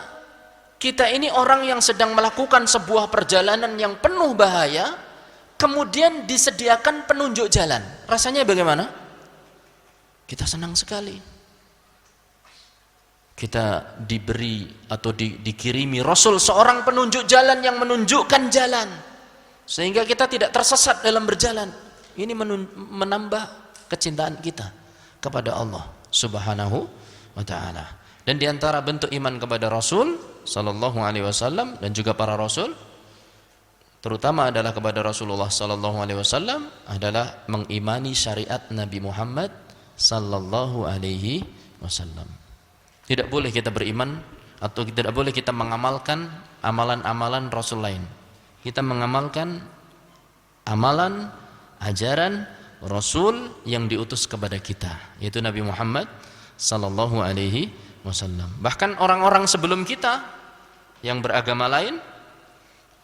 kita ini orang yang sedang melakukan sebuah perjalanan yang penuh bahaya, kemudian disediakan penunjuk jalan. Rasanya bagaimana? Kita senang sekali. Kita diberi atau dikirimi Rasul, seorang penunjuk jalan yang menunjukkan jalan, sehingga kita tidak tersesat dalam berjalan. Ini menambah kecintaan kita kepada Allah Subhanahu wa Ta'ala. Dan diantara bentuk iman kepada Rasul Sallallahu Alaihi Wasallam dan juga para Rasul, terutama adalah kepada Rasulullah Sallallahu Alaihi Wasallam, adalah mengimani syariat Nabi Muhammad Sallallahu Alaihi Wasallam. Tidak boleh kita beriman atau tidak boleh kita mengamalkan amalan-amalan Rasul lain. Kita mengamalkan amalan, ajaran Rasul yang diutus kepada kita, yaitu Nabi Muhammad Sallallahu Alaihi Wasallam. Bahkan orang-orang sebelum kita yang beragama lain,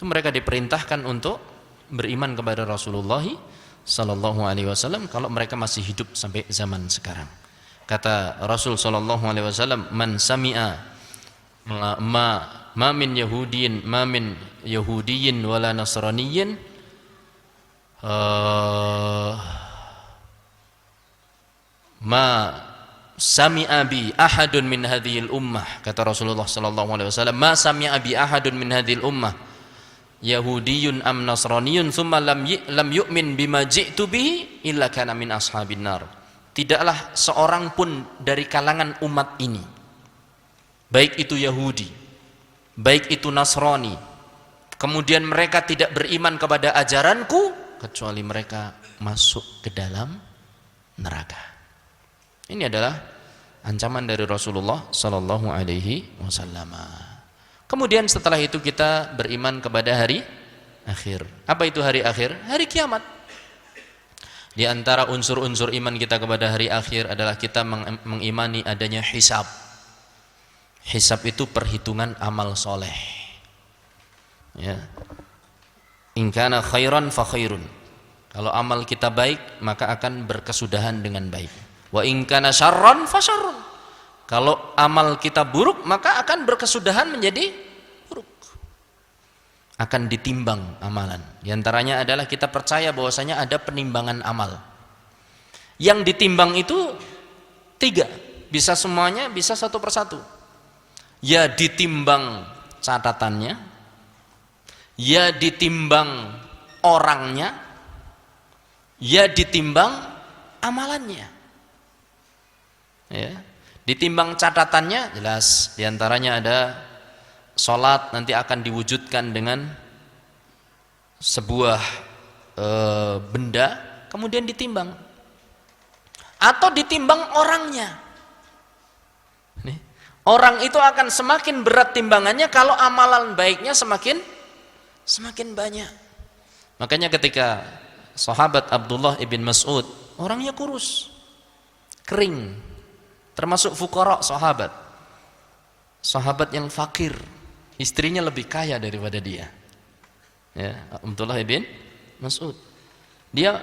itu mereka diperintahkan untuk beriman kepada Rasulullah Sallallahu Alaihi Wasallam kalau mereka masih hidup sampai zaman sekarang. Kata Rasul Sallallahu Alaihi Wasallam, "Man sami'a ma min yahudiyin wala nasraniyin ma sami'a bi ahadun min hadhil ummah," kata Rasulullah Sallallahu Alaihi Wasallam, "ma sami'a bi ahadun min hadhil ummah yahudiyun am nasraniyun thumma lam yu'min bima ji'tu bihi illa kana min ashabin nar." Tidaklah seorang pun dari kalangan umat ini, baik itu Yahudi, baik itu Nasrani, kemudian mereka tidak beriman kepada ajaranku, kecuali mereka masuk ke dalam neraka. Ini adalah ancaman dari Rasulullah Sallallahu Alaihi Wasallam. Kemudian setelah itu kita beriman kepada hari akhir. Apa itu hari akhir? Hari kiamat. Di antara unsur-unsur iman kita kepada hari akhir adalah kita mengimani adanya hisab. Hisab itu perhitungan amal soleh. Ya. In kana khairan fa khairun. Kalau amal kita baik, maka akan berkesudahan dengan baik. Wa in kana syarran fa syarrun. Kalau amal kita buruk, maka akan berkesudahan menjadi buruk. Akan ditimbang amalan. Di antaranya adalah kita percaya bahwasanya ada penimbangan amal. Yang ditimbang itu 3, bisa semuanya, bisa satu persatu. Ya ditimbang catatannya, ya ditimbang orangnya, ya ditimbang amalannya. Ya, ditimbang catatannya jelas, di antaranya ada sholat nanti akan diwujudkan dengan sebuah benda, kemudian ditimbang, atau ditimbang orangnya. Nih, orang itu akan semakin berat timbangannya kalau amalan baiknya semakin semakin banyak. Makanya ketika sahabat Abdullah ibn Mas'ud, orangnya kurus, kering, termasuk fuqara sahabat. Sahabat yang fakir, istrinya lebih kaya daripada dia. Ya, Abdullah ibn Mas'ud. Dia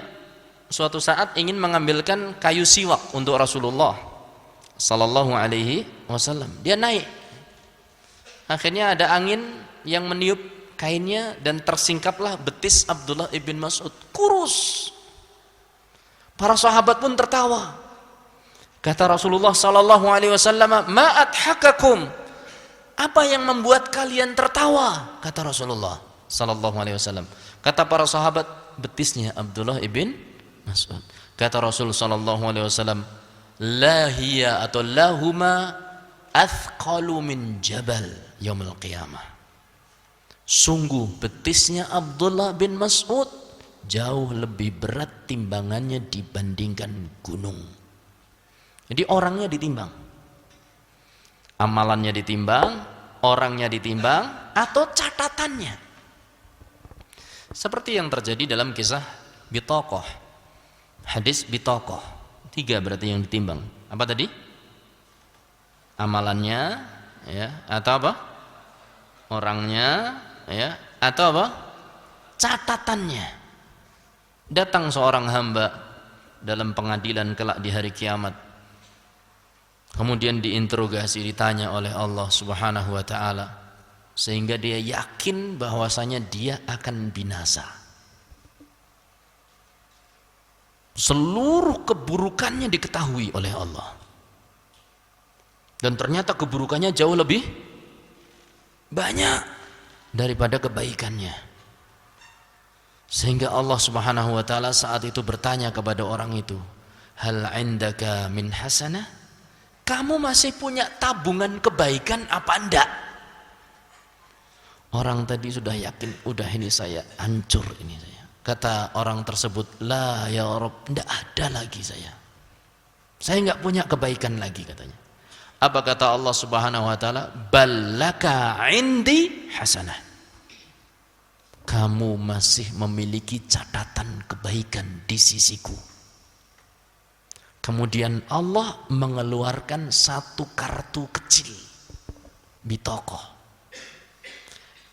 suatu saat ingin mengambilkan kayu siwak untuk Rasulullah sallallahu alaihi wasallam. Dia naik. Akhirnya ada angin yang meniup kainnya dan tersingkaplah betis Abdullah ibn Mas'ud. Kurus. Para sahabat pun tertawa. Kata Rasulullah sallallahu alaihi wasallam, "Ma adhakakum?" Apa yang membuat kalian tertawa? Kata Rasulullah sallallahu alaihi wasallam. Kata para sahabat, betisnya Abdullah ibn Mas'ud. Kata Rasul sallallahu alaihi wasallam, "La hiya atau lahuma athqalu min jabal yaumil qiyamah." Sungguh betisnya Abdullah bin Mas'ud jauh lebih berat timbangannya dibandingkan gunung. Jadi orangnya ditimbang, amalannya ditimbang, orangnya ditimbang, atau catatannya. Seperti yang terjadi dalam kisah Bitaqah, hadis Bitaqah. 3 berarti yang ditimbang. Apa tadi? Amalannya, ya, atau apa? Orangnya, ya, atau apa? Catatannya. Datang seorang hamba dalam pengadilan kelak di hari kiamat, kemudian diinterogasi, ditanya oleh Allah Subhanahu wa taala, sehingga dia yakin bahwasanya dia akan binasa. Seluruh keburukannya diketahui oleh Allah, dan ternyata keburukannya jauh lebih banyak daripada kebaikannya. Sehingga Allah Subhanahu wa taala saat itu bertanya kepada orang itu, "Hal 'indaka min hasanah?" Kamu masih punya tabungan kebaikan apa enggak? Orang tadi sudah yakin, udah ini saya hancur ini saya. Kata orang tersebut, "La ya Rabb, enggak ada lagi saya. Saya enggak punya kebaikan lagi," katanya. Apa kata Allah Subhanahu wa taala? "Ballaka 'indi hasanah." Kamu masih memiliki catatan kebaikan di sisiku. Kemudian Allah mengeluarkan satu kartu kecil, Bitaqah.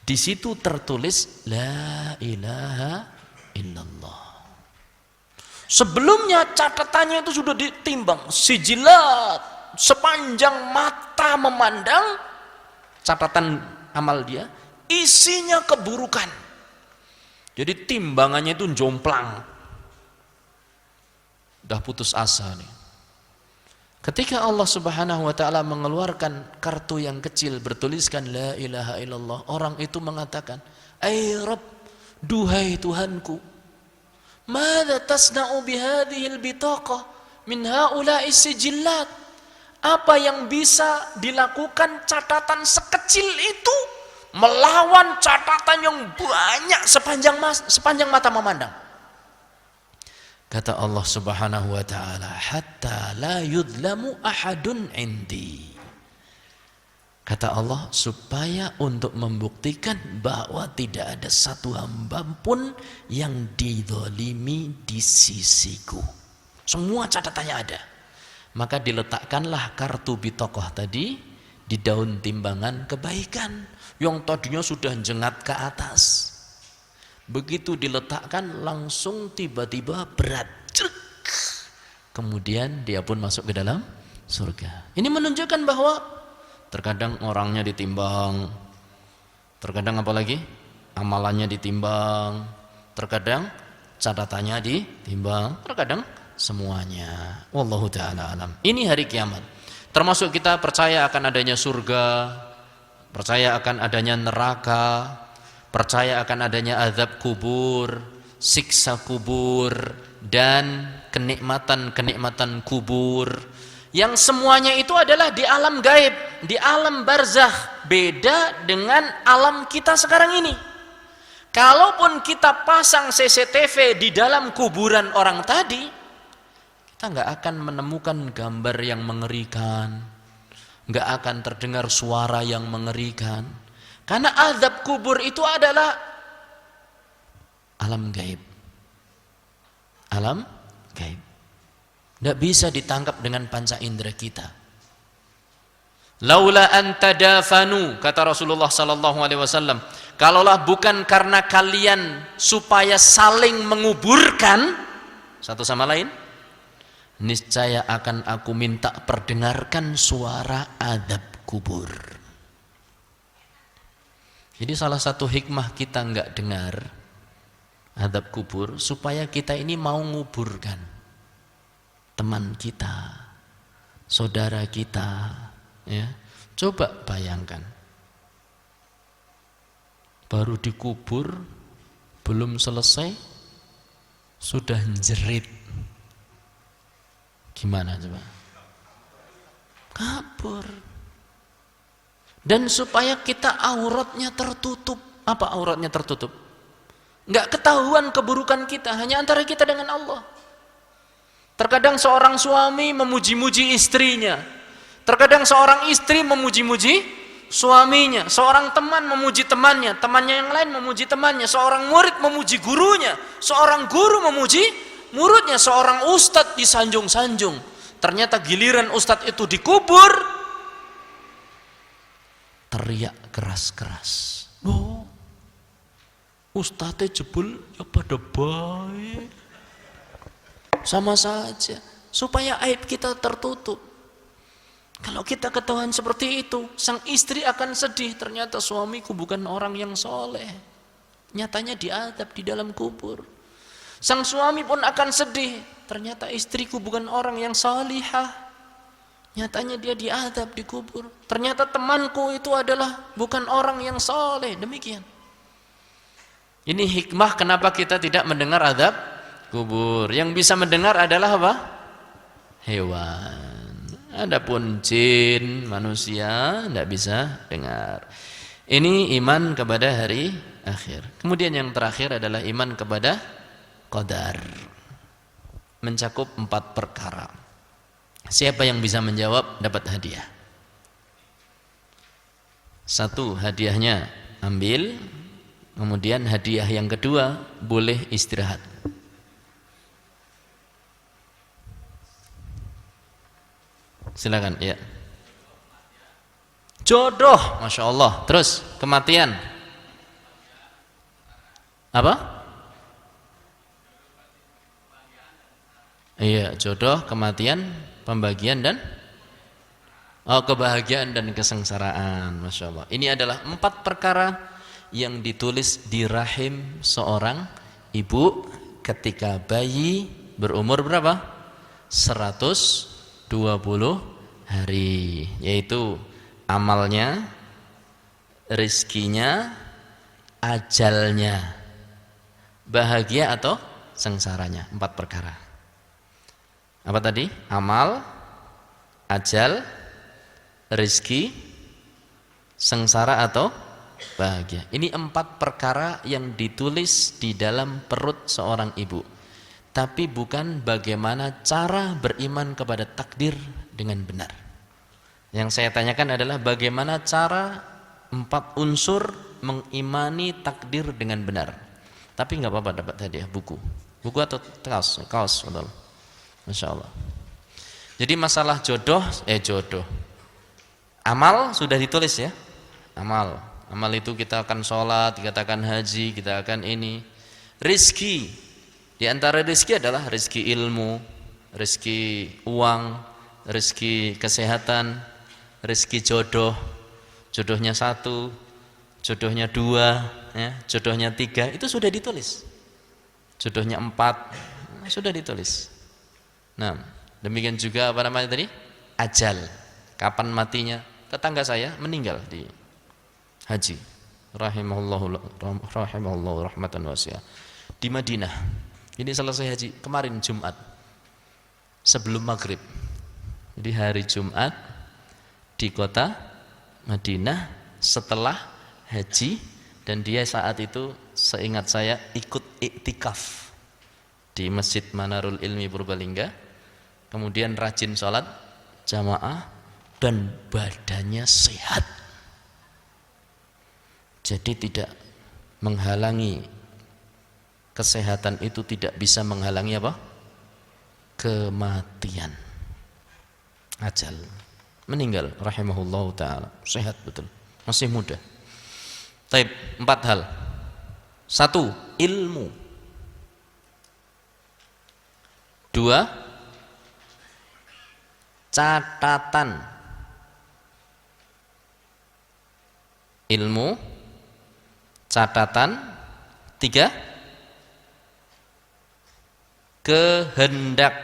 Di situ tertulis La ilaha illallah. Sebelumnya catatannya itu sudah ditimbang, sijilat, sepanjang mata memandang catatan amal dia, isinya keburukan. Jadi timbangannya itu jomplang. Udah putus asa nih. Ketika Allah Subhanahu wa taala mengeluarkan kartu yang kecil bertuliskan La ilaha illallah, orang itu mengatakan, "Ai Rabb, duhai Tuhanku, madza tasna'u bihadhil bitaqah min haula'i sijillat?" Apa yang bisa dilakukan catatan sekecil itu melawan catatan yang banyak sepanjang mata memandang? Kata Allah Subhanahu wa taala, "Hatta la yudlamu ahadun indi." Kata Allah, supaya untuk membuktikan bahwa tidak ada satu hamba pun yang dizalimi di sisiku. Semua catatannya ada. Maka diletakkanlah kartu Bitaqah tadi di daun timbangan kebaikan yang tadinya sudah jengat ke atas. Begitu diletakkan langsung tiba-tiba berat. Kemudian dia pun masuk ke dalam surga. Ini menunjukkan bahwa terkadang orangnya ditimbang, terkadang apa lagi? Amalannya ditimbang, terkadang catatannya ditimbang, terkadang semuanya. Wallahu ta'ala alam. Ini hari kiamat. Termasuk kita percaya akan adanya surga, percaya akan adanya neraka, percaya akan adanya azab kubur, siksa kubur, dan kenikmatan-kenikmatan kubur, yang semuanya itu adalah di alam gaib, di alam barzakh, beda dengan alam kita sekarang ini. Kalaupun kita pasang CCTV di dalam kuburan orang tadi, kita nggak akan menemukan gambar yang mengerikan, nggak akan terdengar suara yang mengerikan. Karena azab kubur itu adalah alam gaib. Alam gaib. Tidak bisa ditangkap dengan panca indera kita. Laula an tadafanu, kata Rasulullah sallallahu alaihi wasallam, kalaulah bukan karena kalian supaya saling menguburkan satu sama lain, niscaya akan aku minta perdengarkan suara adab kubur. Jadi salah satu hikmah kita enggak dengar adab kubur supaya kita ini mau nguburkan teman kita, saudara kita, ya. Coba bayangkan, baru dikubur belum selesai sudah jerit, gimana coba? Kabur. Dan supaya kita auratnya tertutup. Apa auratnya tertutup? Enggak ketahuan keburukan kita, hanya antara kita dengan Allah. Terkadang seorang suami memuji-muji istrinya, terkadang seorang istri memuji-muji suaminya, seorang teman memuji temannya, temannya yang lain memuji temannya, seorang murid memuji gurunya, seorang guru memuji muridnya, seorang ustadz disanjung-sanjung. Ternyata giliran ustadz itu dikubur, teriak keras-keras. Oh, ustadznya jebul ya pada baik. Sama saja, supaya aib kita tertutup. Kalau kita ketahuan seperti itu, sang istri akan sedih, ternyata suamiku bukan orang yang soleh, nyatanya diadab di dalam kubur. Sang suami pun akan sedih, ternyata istriku bukan orang yang salihah, nyatanya dia diadab di kubur. Ternyata temanku itu adalah bukan orang yang soleh. Demikian. Ini hikmah kenapa kita tidak mendengar adab kubur. Yang bisa mendengar adalah apa? Hewan. Adapun jin, manusia tidak bisa dengar. Ini iman kepada hari akhir. Kemudian yang terakhir adalah iman kepada qadar. Mencakup 4 perkara. Siapa yang bisa menjawab dapat hadiah. 1, hadiahnya ambil. Kemudian hadiah yang kedua, boleh istirahat. Silakan, ya. Jodoh, Masya Allah. Terus, kematian. Apa? Iya, jodoh, kematian, pembagian dan kebahagiaan dan kesengsaraan. Masya Allah. Ini adalah 4 perkara yang ditulis di rahim seorang ibu ketika bayi berumur berapa? 120 hari, yaitu amalnya, rizkinya, ajalnya, bahagia atau sengsaranya. 4 perkara. Apa tadi? Amal, ajal, rizki, sengsara atau bahagia. Ini 4 perkara yang ditulis di dalam perut seorang ibu. Tapi bukan bagaimana cara beriman kepada takdir dengan benar. Yang saya tanyakan adalah bagaimana cara 4 unsur mengimani takdir dengan benar. Tapi nggak apa-apa dapat hadiah buku atau kaos, Masya Allah. Jadi masalah jodoh, amal sudah ditulis ya. Amal itu kita akan sholat, kita akan haji, kita akan ini. Rizki, di antara rizki adalah rizki ilmu, rizki uang, rizki kesehatan, rizki jodoh. Jodohnya 1, jodohnya 2, ya, jodohnya 3, itu sudah ditulis. Jodohnya 4, sudah ditulis. Nah, demikian juga apa namanya tadi? Ajal, kapan matinya. Tetangga saya meninggal di haji, rahimahullah rahmatan wasi'ah, di Madinah. Ini selesai haji kemarin Jumat sebelum maghrib. Jadi hari Jumat di kota Madinah setelah haji, dan dia saat itu seingat saya ikut iktikaf di Masjid Manarul Ilmi Purbalingga. Kemudian rajin sholat jamaah dan badannya sehat. Jadi tidak menghalangi kesehatan itu tidak bisa menghalangi apa? Kematian. Ajal. Meninggal rahimahullahu taala. Sehat betul. Masih muda. Taib, 4 hal. 1, ilmu. 2, catatan. Ilmu, catatan. 3, kehendak.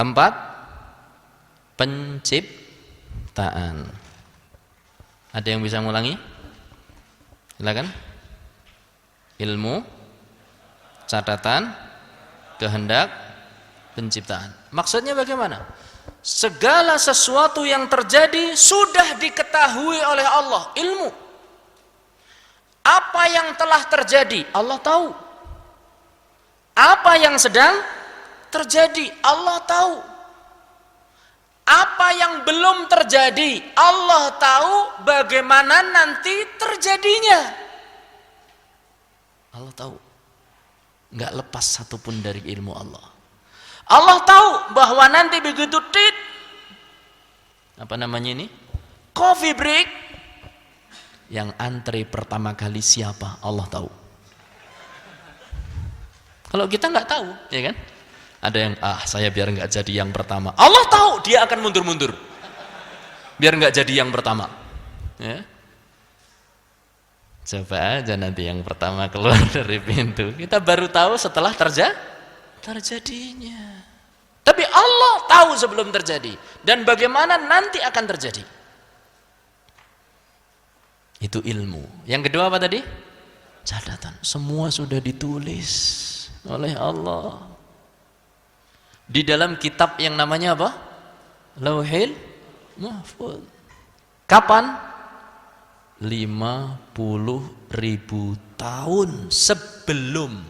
4, penciptaan. Ada yang bisa mengulangi? Silakan. Ilmu, catatan, kehendak, penciptaan. Maksudnya bagaimana? Segala sesuatu yang terjadi sudah diketahui oleh Allah, ilmu. Apa yang telah terjadi, Allah tahu. Apa yang sedang terjadi, Allah tahu. Apa yang belum terjadi, Allah tahu bagaimana nanti terjadinya. Allah tahu. Enggak lepas satupun dari ilmu Allah. Allah tahu bahwa nanti begitu apa namanya ini? Coffee break. Yang antri pertama kali siapa? Allah tahu. Kalau kita nggak tahu, ya kan? Ada yang saya biar nggak jadi yang pertama. Allah tahu dia akan mundur-mundur biar nggak jadi yang pertama. Ya. Coba aja nanti yang pertama keluar dari pintu. Kita baru tahu setelah terjadinya. Tapi Allah tahu sebelum terjadi dan bagaimana nanti akan terjadi. Itu ilmu. Yang kedua apa tadi? Catatan. Semua sudah ditulis oleh Allah. Di dalam kitab yang namanya apa? Lauhil Mahfuz. Kapan? 50.000 tahun sebelum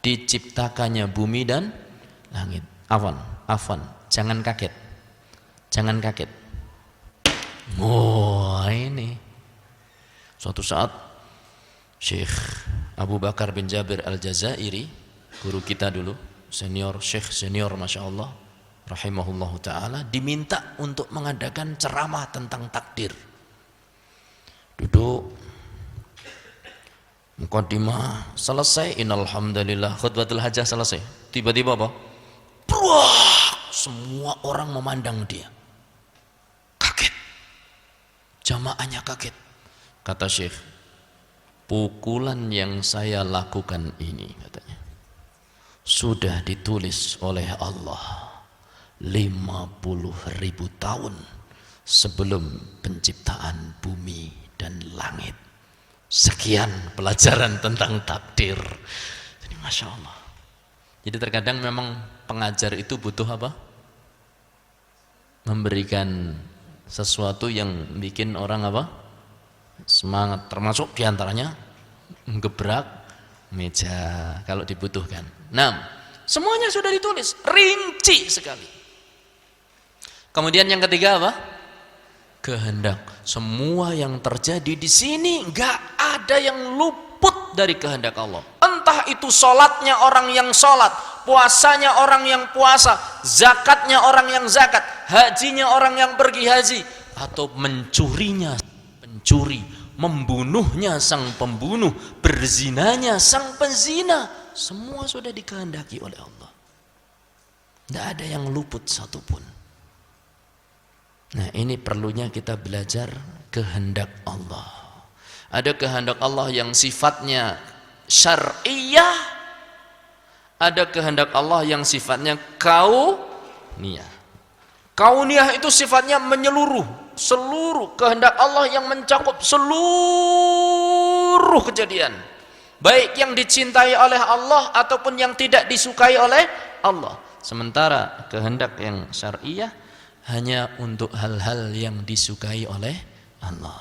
diciptakannya bumi dan langit. Afwan, jangan kaget. Jangan kaget. Ini. Suatu saat Syekh Abu Bakar bin Jabir Al-Jazairi, guru kita dulu, Syekh senior Masya Allah rahimahullahu ta'ala, diminta untuk mengadakan ceramah tentang takdir. Duduk, muqaddimah selesai, innalhamdulillah, khutbatul hajah selesai. Tiba-tiba apa? Bruah, semua orang memandang dia. Kaget. Jamaahnya kaget. Kata Syekh, pukulan yang saya lakukan ini, katanya, sudah ditulis oleh Allah 50.000 tahun sebelum penciptaan bumi dan langit. Sekian pelajaran tentang takdir. Jadi Masya Allah. Jadi terkadang memang pengajar itu butuh apa? Memberikan sesuatu yang bikin orang apa? Semangat. Termasuk diantaranya menggebrak meja kalau dibutuhkan. Nah, semuanya sudah ditulis, rinci sekali. Kemudian yang ketiga apa? Kehendak. Semua yang terjadi di sini nggak ada yang luput dari kehendak Allah. Entah itu sholatnya orang yang sholat, puasanya orang yang puasa, zakatnya orang yang zakat, hajinya orang yang pergi haji, atau mencurinya pencuri, membunuhnya sang pembunuh, berzinanya sang penzina, semua sudah dikehendaki oleh Allah. Tidak ada yang luput satupun. Nah, ini perlunya kita belajar kehendak Allah. Ada kehendak Allah yang sifatnya syar'iyah, ada kehendak Allah yang sifatnya kauniyah. Kauniyah itu sifatnya menyeluruh, seluruh kehendak Allah yang mencakup seluruh kejadian, baik yang dicintai oleh Allah ataupun yang tidak disukai oleh Allah. Sementara kehendak yang syar'iyah hanya untuk hal-hal yang disukai oleh Allah.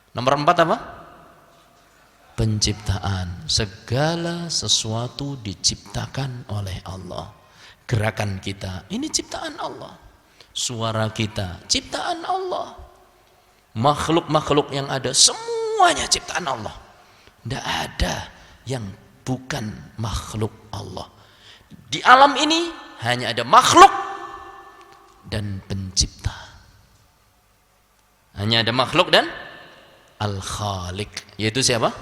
Nomor 4 apa? Penciptaan. Segala sesuatu diciptakan oleh Allah. Gerakan kita, ini ciptaan Allah. Suara kita, ciptaan Allah. Makhluk-makhluk yang ada, semua semuanya ciptaan Allah. Tidak ada yang bukan makhluk Allah. Di alam ini hanya ada makhluk dan pencipta. Hanya ada makhluk dan Al-Khaliq, yaitu siapa?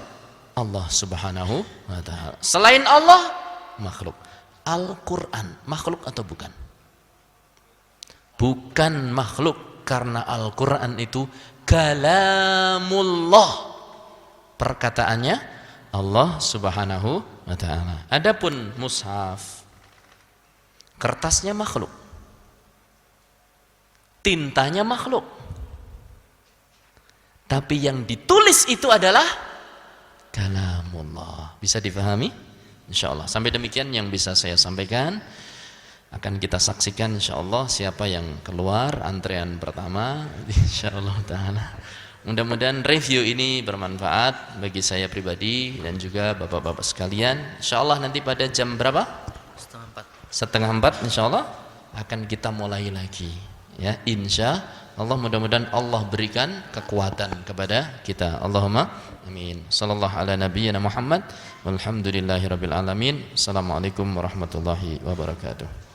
Allah Subhanahu wa ta'ala. Selain Allah, makhluk. Al-Quran, makhluk atau bukan? Bukan makhluk, karena Al-Quran itu kalamullah, perkataannya Allah Subhanahu wa ta'ala. Adapun mushaf, kertasnya makhluk, tintanya makhluk, tapi yang ditulis itu adalah kalamullah. Bisa difahami? Insyaallah. Sampai demikian yang bisa saya sampaikan. Akan kita saksikan insyaallah siapa yang keluar antrean pertama insyaallah taala. Mudah-mudahan review ini bermanfaat bagi saya pribadi dan juga bapak-bapak sekalian. Insyaallah nanti pada jam berapa? Setengah empat insyaallah akan kita mulai lagi. Ya, insyaallah mudah-mudahan Allah berikan kekuatan kepada kita. Allahumma amin. Sallallahu ala nabiyyina Muhammad walhamdulillahirabbil alamin. Assalamualaikum warahmatullahi wabarakatuh.